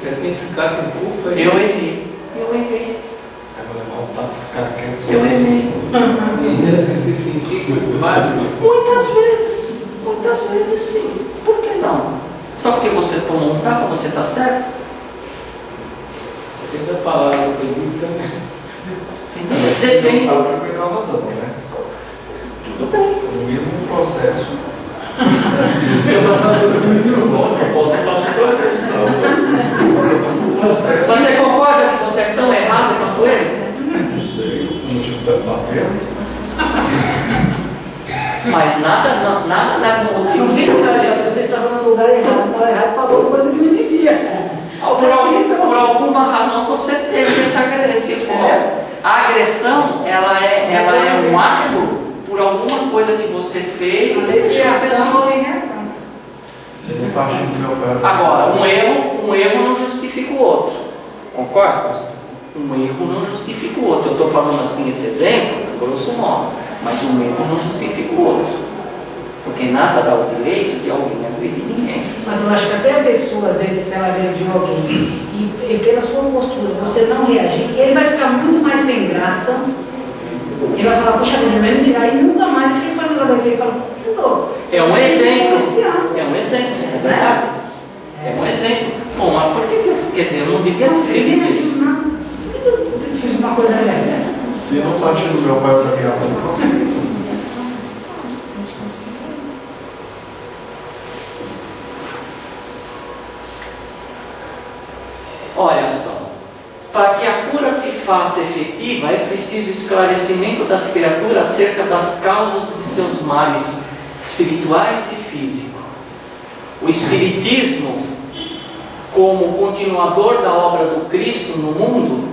Tem que ficar com culpa. Eu errei. Vou levar um tapa e ficar quieto. Eu errei. Ainda se sentir culpado. Muitas vezes sim. Por que não? Só porque você tomou um tapa, você está certo? Depende da palavra que eu digo também. Mas depende. Não estava com a razão, né? Tudo bem. No mesmo processo. Eu posso passar pela agressão. Você concorda que você é tão errado quanto ele? Não sei, o motivo está batendo. Mas nada leva um motivo. Você estava no lugar errado, estava errado, falou coisa que não devia. Por alguma razão você teve esse A agressão, ela é um ato por alguma coisa que você fez e deixou a pessoa. Você não parte do meu pai. Agora, um erro não justifica o outro. Concorda? Um erro não justifica o outro. Eu estou falando assim esse exemplo, grosso modo, mas um erro não justifica o outro. Porque nada dá o direito de alguém agredir ninguém. Mas eu acho que até a pessoa, às vezes, se ela agrediu alguém e pela sua postura você não reagir, ele vai ficar muito mais sem graça. Ele vai falar, puxa vida, vai me tirar e nunca mais ele fala nada daquele. Ele fala, é um exemplo. É um exemplo, é verdade. É um exemplo. Bom, mas por que quer dizer, eu não devia ser isso? Por que eu fiz uma coisa dessa? Se não partir do meu pai ou da minha mãe, não consigo. Olha só, para que a cura se faça efetiva, é preciso esclarecimento das criaturas acerca das causas de seus males espirituais e físicos. O Espiritismo, como continuador da obra do Cristo no mundo,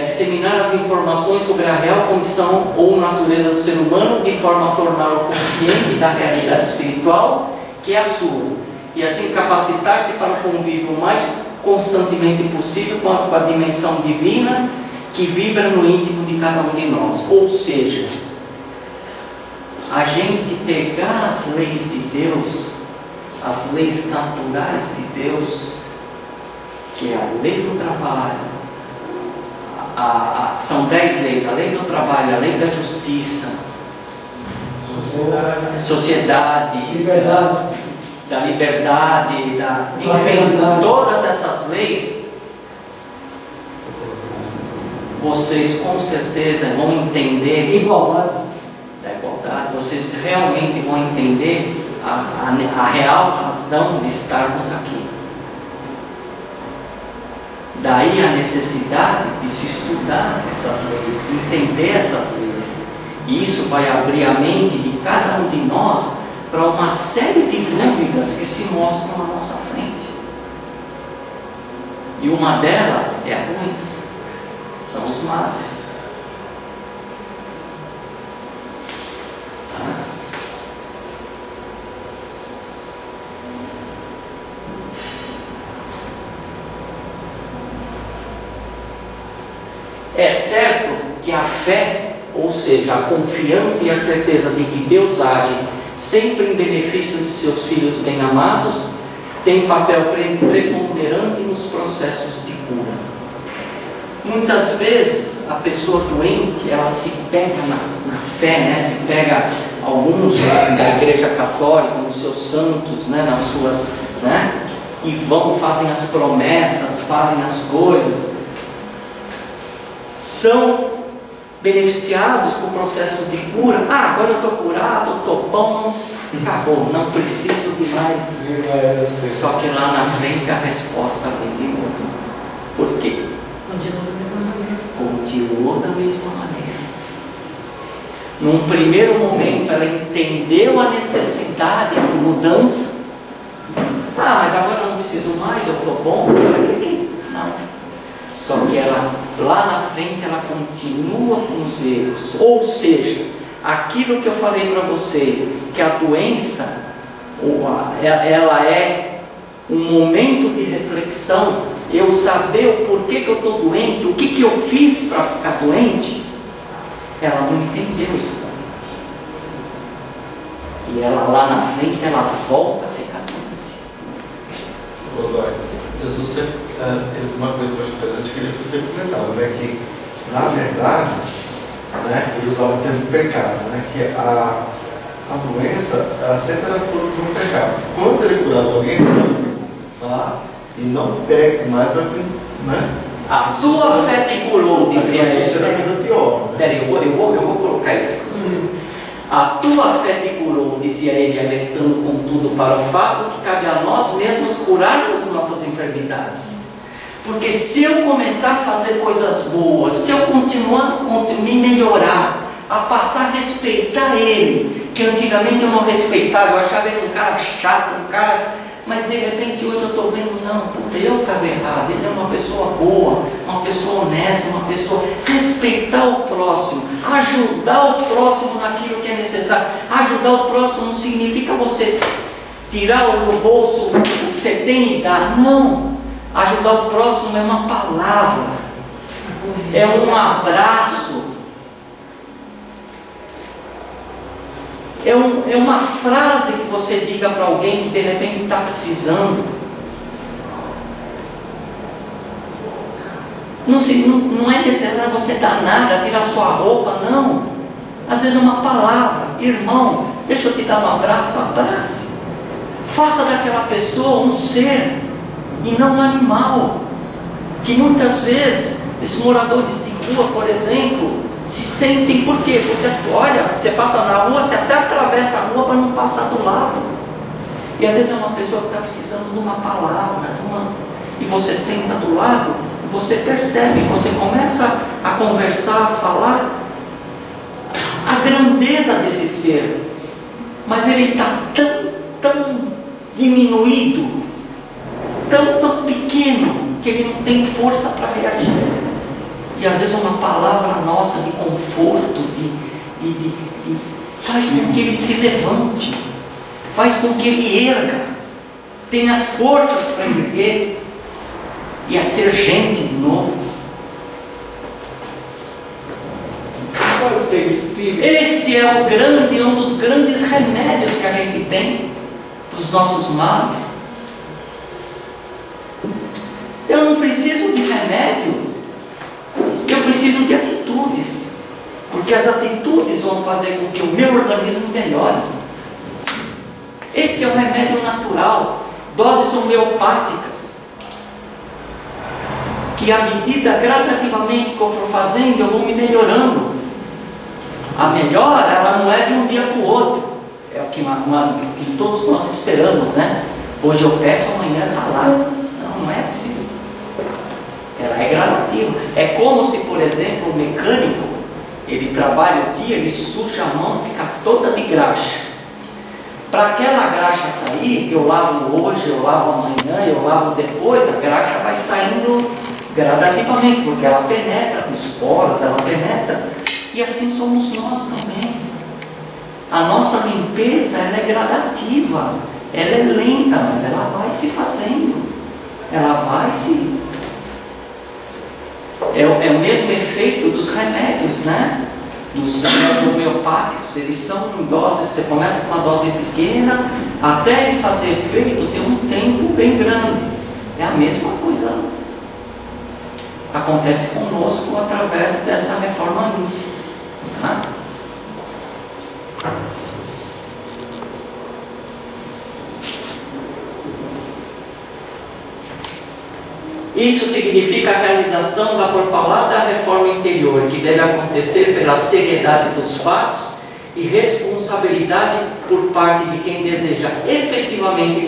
disseminar as informações sobre a real condição ou natureza do ser humano, de forma a torná-lo consciente da realidade espiritual que é a sua, e assim capacitar-se para o convívio mais constantemente possível com a dimensão divina que vibra no íntimo de cada um de nós. Ou seja, a gente pegar as leis de Deus, as leis naturais de Deus, que é a lei do trabalho, são 10 leis: a lei do trabalho, a lei da justiça, sociedade, da liberdade, enfim, todas essas leis, vocês com certeza vão entender. Igualdade. Da igualdade, vocês realmente vão entender a real razão de estarmos aqui. Daí a necessidade de se estudar essas leis, entender essas leis. E isso vai abrir a mente de cada um de nós para uma série de dúvidas que se mostram à nossa frente. E uma delas é a doença, são os males. Tá? É certo que a fé, ou seja, a confiança e a certeza de que Deus age sempre em benefício de seus filhos bem-amados, tem papel preponderante nos processos de cura. Muitas vezes a pessoa doente, ela se pega na fé, né? Se pega alguns da igreja católica, nos seus santos, né? Nas suas, né? E fazem as promessas, fazem as coisas, são beneficiados com o processo de cura. Agora eu estou curado, eu estou bom, acabou, não preciso de mais. Só que lá na frente a resposta vem de novo. Por quê? Continuou da mesma maneira. Num primeiro momento ela entendeu a necessidade de mudança. Mas agora eu não preciso mais, eu estou bom, para quê? Não. Só que ela, lá na frente, ela continua com os erros. Ou seja, aquilo que eu falei para vocês, que a doença, ela é um momento de reflexão, eu saber o porquê que eu estou doente, o que eu fiz para ficar doente, ela não entendeu isso também. E ela, lá na frente, ela volta a ficar doente. Jesus sempre, uma coisa que eu acho interessante que ele sempre apresentava, né, que na verdade, né, ele usava o termo pecado, né, que a doença, ela sempre era fruto de um pecado. Quando ele curava alguém, ele falava assim, e não pegues mais para que, né? A tua fé te curou, dizia ele. Isso era coisa pior. Peraí, eu vou colocar isso para você. A tua fé te curou, dizia ele, alertando contudo para o fato que cabe a nós mesmos curarmos nossas enfermidades. Porque se eu começar a fazer coisas boas, se eu continuar a me melhorar, a passar a respeitar ele, que antigamente eu não respeitava, eu achava ele um cara chato, um cara... Mas de repente hoje eu estou vendo, não, puta, eu estava errado, ele é uma pessoa boa, uma pessoa honesta, uma pessoa... Respeitar o próximo, ajudar o próximo naquilo que é necessário. Ajudar o próximo não significa você tirar do bolso o que você tem e dar, não. Ajudar o próximo é uma palavra, é um abraço, é uma frase que você diga para alguém que de repente está precisando. Não é necessário você dar nada, tirar sua roupa, não. Às vezes é uma palavra. Irmão, deixa eu te dar um abraço, abrace. Faça daquela pessoa um ser e não um animal. Que muitas vezes esses moradores de rua, por exemplo, se sentem, por quê? Porque, olha, você passa na rua, você até atravessa a rua para não passar do lado. E às vezes é uma pessoa que está precisando de uma palavra, e você senta do lado, você percebe, você começa a conversar, a falar a grandeza desse ser. Mas ele está tão diminuído, tão pequeno, que ele não tem força para reagir. E às vezes uma palavra nossa de conforto, faz com que ele se levante, faz com que ele erga, tenha as forças para erguer e a ser gente de novo. Pode ser espírito. Esse é um dos grandes remédios que a gente tem para os nossos males. Eu não preciso de remédio, eu preciso de atitudes, porque as atitudes vão fazer com que o meu organismo melhore. Esse é o remédio natural, doses homeopáticas, que à medida, gradativamente que eu for fazendo, eu vou me melhorando. A melhora, ela não é de um dia para o outro, é o que todos nós esperamos, né? Hoje eu peço, amanhã está lá. Não é assim. Ela é gradativa. É como se, por exemplo, o mecânico, ele trabalha o dia, ele suja a mão, fica toda de graxa. Para aquela graxa sair, eu lavo hoje, eu lavo amanhã, eu lavo depois, a graxa vai saindo gradativamente, porque ela penetra os poros, ela penetra. E assim somos nós também. A nossa limpeza, ela é gradativa, ela é lenta, mas ela vai se fazendo. Ela vai se... É o mesmo efeito dos remédios, né? Dos remédios homeopáticos. Eles são em doses, você começa com uma dose pequena, até ele fazer efeito tem um tempo bem grande. É a mesma coisa. Acontece conosco através dessa reforma íntima. Tá? Isso significa a realização da propalada reforma interior, que deve acontecer pela seriedade dos fatos e responsabilidade por parte de quem deseja efetivamente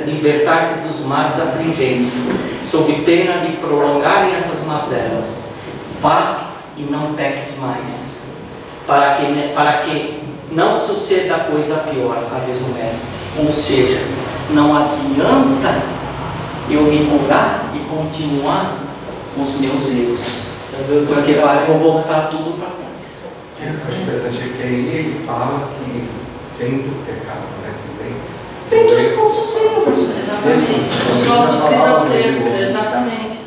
libertar-se dos males afligentes, sob pena de prolongarem essas mazelas. Vá e não peques mais, para que não suceda coisa pior, avisa o mestre. Ou seja, não adianta eu me curar e continuar com os meus erros, porque vou voltar tudo para trás. Acho interessante que aí ele fala que vem do pecado, né? Vem dos nossos erros, exatamente. Dos nossos desacertos, exatamente.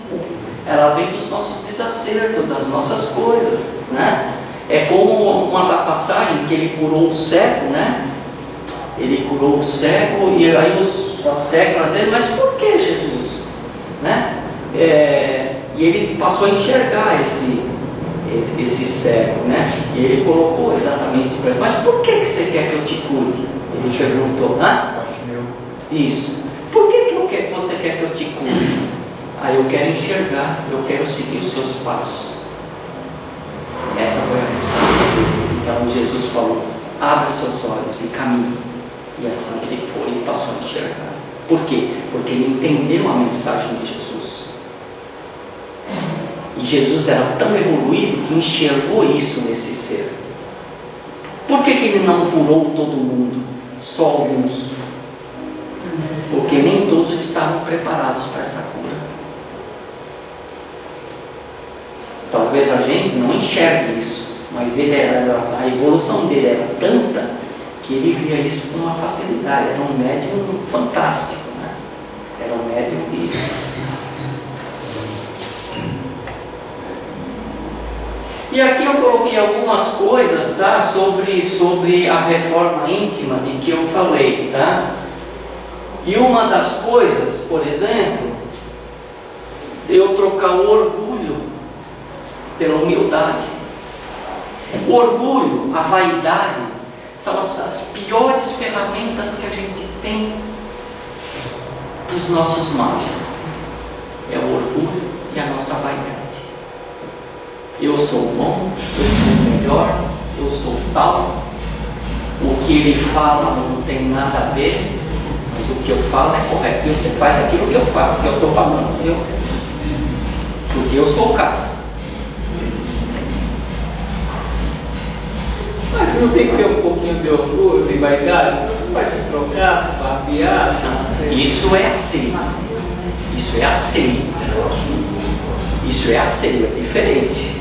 Ela vem dos nossos desacertos, das nossas coisas, né? É como uma passagem que ele curou o cego, né? Ele curou o cego e aí os cegos dizem, mas por que Jesus? Né? E ele passou a enxergar esse cego, né? E ele colocou exatamente para ele, mas por que você quer que eu te cure? Ele perguntou, né? Isso. Por que você quer que eu te cure? Eu quero enxergar, eu quero seguir os seus passos. Essa foi a resposta dele. Então Jesus falou, abra seus olhos e caminhe. E assim ele foi e passou a enxergar. Por quê? Porque ele entendeu a mensagem de Jesus. E Jesus era tão evoluído que enxergou isso nesse ser. Por que ele não curou todo mundo? Só alguns. Porque nem todos estavam preparados para essa cura. Talvez a gente não enxergue isso, mas a evolução dele era tanta que ele via isso com uma facilidade. Era um médium fantástico, né? Era um médium de... E aqui eu coloquei algumas coisas, tá? sobre a reforma íntima de que eu falei, tá? E uma das coisas, por exemplo, eu trocar o orgulho pela humildade. O orgulho, a vaidade, são as piores ferramentas que a gente tem para os nossos males. É o orgulho e a nossa vaidade. Eu sou bom, eu sou melhor, eu sou tal. O que ele fala não tem nada a ver, mas o que eu falo é correto. E você faz aquilo que eu falo, que eu estou falando. Porque eu sou o cara. Mas não tem que ter um pouquinho de orgulho, de vaidade? Senão você vai se trocar, se barbear. Isso é aceito. Isso é aceito. Isso é aceito, é diferente.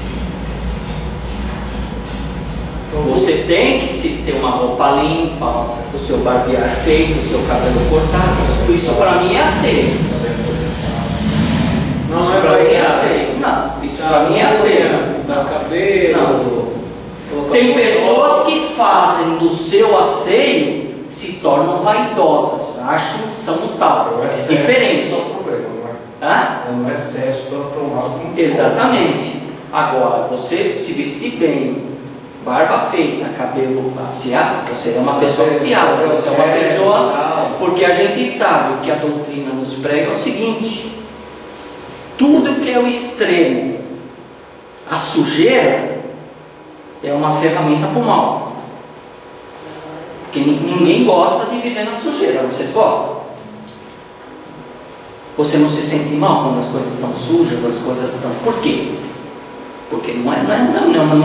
Você tem que ter uma roupa limpa, o seu barbear feito, o seu cabelo cortado. Isso para mim é aceito. Isso para mim é aceito. Não, isso para mim é aceito. Não, cabelo. Não. Tem pessoas que fazem do seu asseio, se tornam vaidosas, acham que são tal. É diferente. Não é excesso, tanto para um lado como exatamente. Agora, você se vestir bem, barba feita, cabelo aseado, você é uma pessoa aseada, você é uma pessoa... Porque a gente sabe o que a doutrina nos prega é o seguinte: tudo que é o extremo, a sujeira, é uma ferramenta para o mal. Porque ninguém gosta de viver na sujeira. Vocês gostam? Você não se sente mal quando as coisas estão sujas, as coisas estão... Por quê? Porque não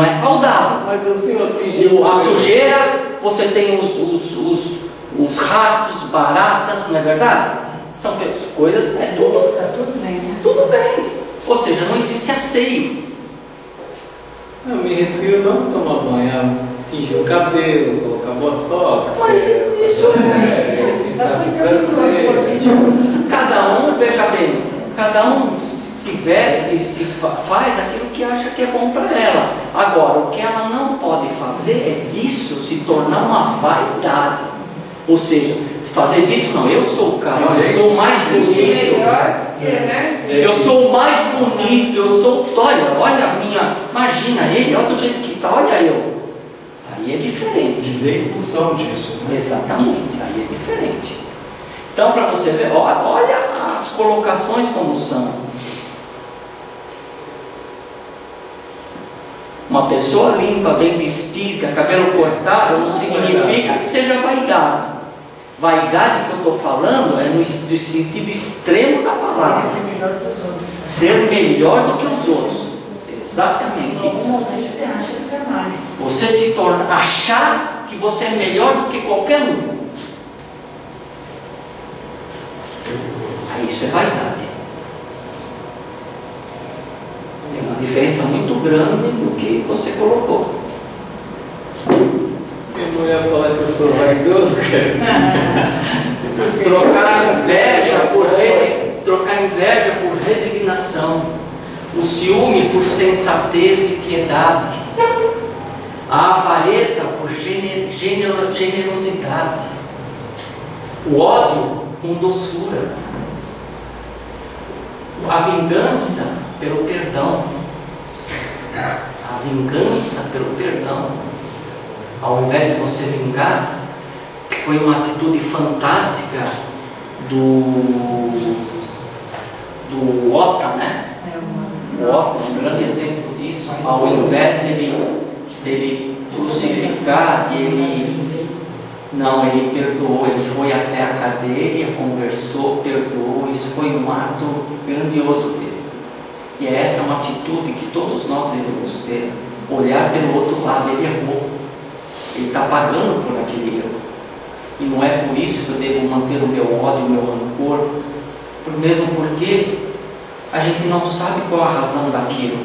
é saudável. Mas o senhor atingiu a sujeira, você tem os os ratos, baratas, não é verdade? São coisas duras. Está tudo bem, né? Tudo bem. Ou seja, não existe asseio. Eu me refiro não a tomar banho, tingir o cabelo, colocar botox. Mas isso cada um, veja bem, cada um se veste, se faz aquilo que acha que é bom para ela. Agora, o que ela não pode fazer é disso se tornar uma vaidade. Ou seja, fazer disso, não, eu sou o cara, olha, eu sou o mais bonito. Eu sou o mais bonito, eu sou, olha a minha, imagina ele, olha do jeito que está, olha eu. Aí é diferente. Viver em função disso, né? Exatamente, aí é diferente. Então, para você ver, olha as colocações como são. Uma pessoa limpa, bem vestida, cabelo cortado, não significa que seja vaidade. Vaidade que eu estou falando é no sentido extremo da palavra. Ser melhor que os outros. Ser melhor do que os outros. Exatamente isso. Você acha que você é mais. Você se torna, achar que você é melhor do que qualquer um. Aí isso é vaidade. É uma diferença muito grande do que você colocou. Minha mulher fala que eu sou vaidoso, cara. Trocar inveja por resignação, o ciúme por sensatez e piedade, a avareza por generosidade, o ódio com doçura, a vingança pelo perdão, a vingança pelo perdão. Ao invés de você vingar, que foi uma atitude fantástica do Ota, né? O Ota, um grande exemplo disso. Ao invés dele crucificar, ele perdoou, ele foi até a cadeia, conversou, perdoou. Isso foi um ato grandioso dele. E essa é uma atitude que todos nós devemos ter, olhar pelo outro lado. Ele errou. Ele está pagando por aquele erro. E não é por isso que eu devo manter o meu ódio, o meu rancor. Mesmo porque a gente não sabe qual a razão daquilo.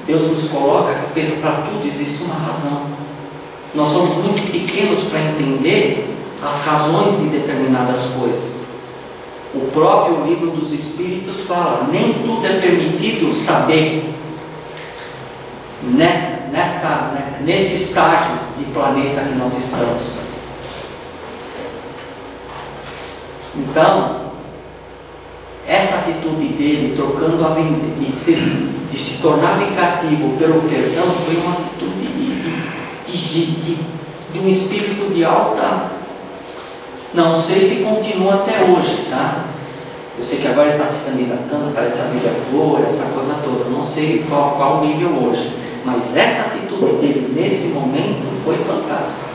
Deus nos coloca que para tudo existe uma razão. Nós somos muito pequenos para entender as razões de determinadas coisas. O próprio livro dos Espíritos fala: nem tudo é permitido saber. Nesse estágio de planeta que nós estamos. Então, essa atitude dele, trocando de se tornar vingativo pelo perdão, foi uma atitude de um espírito de alta. Não sei se continua até hoje, tá? Eu sei que agora ele está se candidatando para essa vereadora, essa coisa toda. Não sei qual o nível hoje. Mas essa atitude dele nesse momento foi fantástica.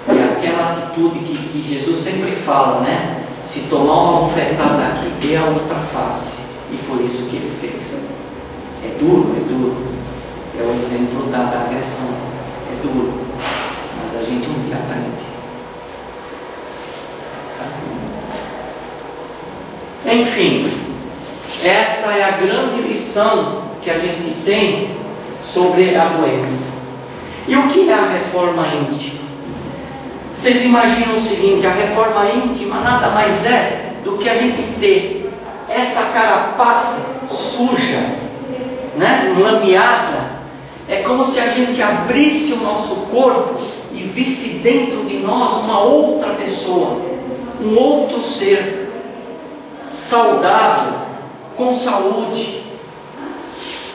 E aquela atitude que Jesus sempre fala, né? Se tomar uma bofetada aqui, dê a outra face. E foi isso que ele fez. É duro. É o exemplo da agressão. É duro. Mas a gente um dia aprende. Tá? Enfim, essa é a grande lição que a gente tem sobre a doença. E o que é a reforma íntima? Vocês imaginam o seguinte: a reforma íntima nada mais é do que a gente ter essa carapaça suja, né, lameada. É como se a gente abrisse o nosso corpo e visse dentro de nós uma outra pessoa, um outro ser saudável, com saúde.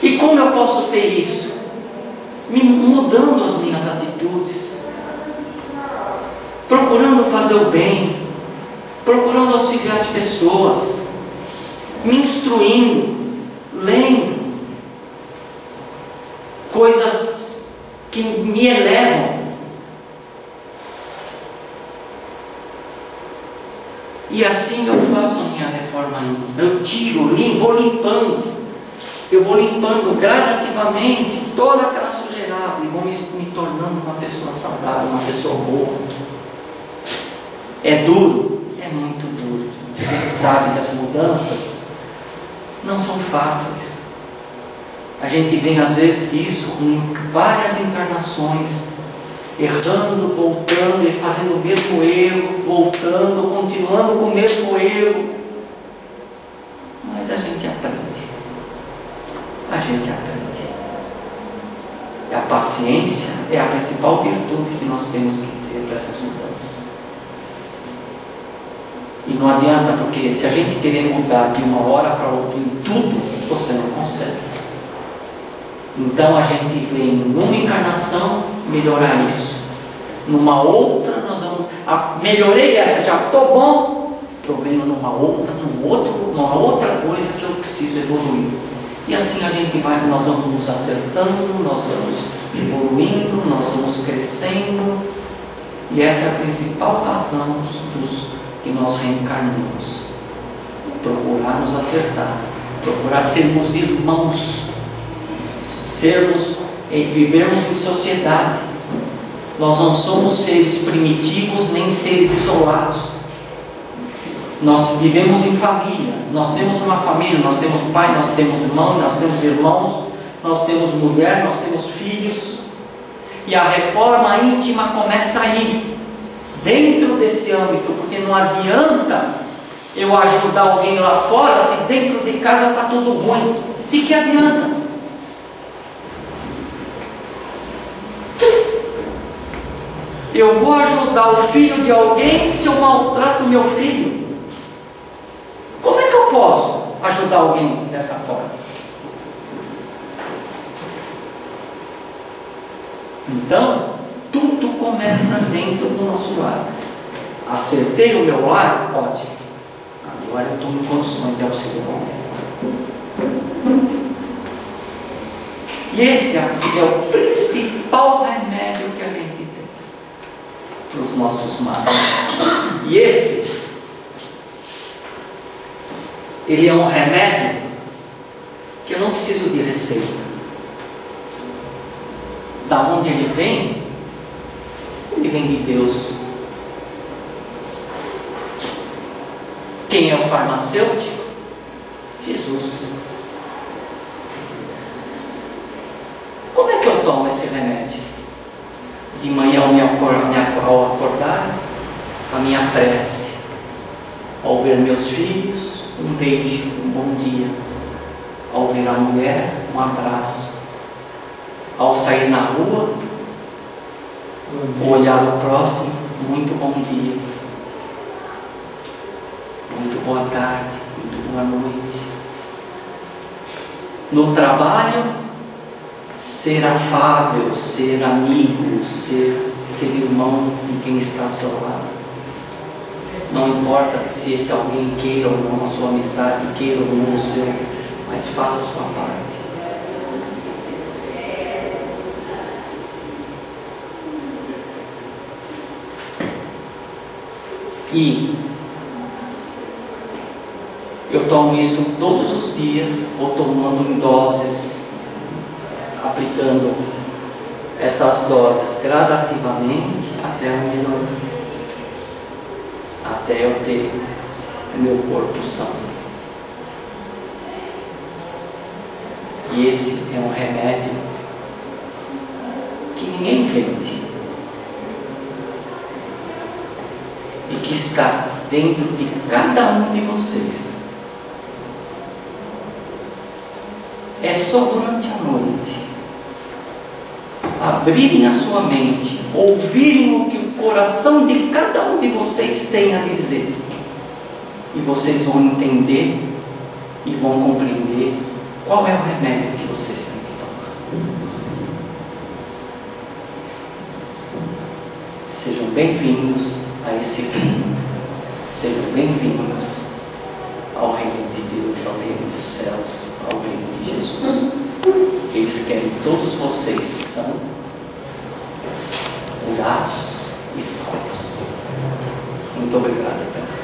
E como eu posso ter isso? Mudando as minhas atitudes, procurando fazer o bem, procurando auxiliar as pessoas, me instruindo, lendo coisas que me elevam. E assim eu faço a minha reforma íntima. Eu tiro, vou limpando. Eu vou limpando gradativamente toda aquela sujeirada. saudável e vou me tornando uma pessoa saudável, uma pessoa boa. É duro? É muito duro. A gente sabe que as mudanças não são fáceis. A gente vem às vezes disso com várias encarnações, errando, voltando e fazendo o mesmo erro, voltando, continuando com o mesmo erro. Mas a gente aprende. A gente aprende. E a paciência é a principal virtude que nós temos que ter para essas mudanças. E não adianta, porque se a gente querer mudar de uma hora para outra em tudo, você não consegue. Então a gente vem numa encarnação melhorar isso. Numa outra nós vamos... melhorei essa, já estou bom. Eu venho numa outra coisa que eu preciso evoluir. E assim a gente vai, nós vamos nos acertando, nós vamos evoluindo, nós vamos crescendo. E essa é a principal razão dos que nós reencarnamos. Procurar nos acertar, procurar sermos irmãos, vivermos em sociedade. Nós não somos seres primitivos nem seres isolados. Nós vivemos em família. Nós temos uma família, nós temos pai, nós temos mãe, nós temos irmãos, nós temos mulher, nós temos filhos. E a reforma íntima começa aí, dentro desse âmbito, porque não adianta eu ajudar alguém lá fora se dentro de casa está tudo ruim. De que adianta? Eu vou ajudar o filho de alguém se eu maltrato o meu filho? Como é que eu posso ajudar alguém dessa forma? Então, tudo começa dentro do nosso lar. Acertei o meu lar? Ótimo. Agora eu estou em condições de auxiliar alguém. E esse é o principal remédio que a gente tem para os nossos males. E ele é um remédio que eu não preciso de receita. Da onde ele vem? Ele vem de Deus. Quem é o farmacêutico? Jesus. Como é que eu tomo esse remédio? De manhã ao acordar, a minha prece. Ao ver meus filhos, um beijo, um bom dia. Ao ver a mulher, um abraço. Ao sair na rua, olhar o próximo, muito bom dia. Muito boa tarde, muito boa noite. No trabalho, ser afável, ser amigo, ser irmão de quem está ao seu lado. Não importa se esse alguém queira ou não a sua amizade, queira ou não o seu, mas faça a sua parte. E eu tomo isso todos os dias, vou tomando em doses, aplicando essas doses gradativamente até eu melhorar, até eu ter o meu corpo são. E esse é um remédio que ninguém vende e que está dentro de cada um de vocês. É só durante a noite abrirem a sua mente, ouvirem o que o coração de cada um de vocês tem a dizer, e vocês vão entender e vão compreender qual é o remédio que vocês têm que tomar. Sejam bem-vindos a esse reino. Sejam bem-vindos ao reino de Deus, ao reino dos céus, ao reino de Jesus. Eles querem todos vocês sãos, curados e salvos. Muito obrigado, Pai.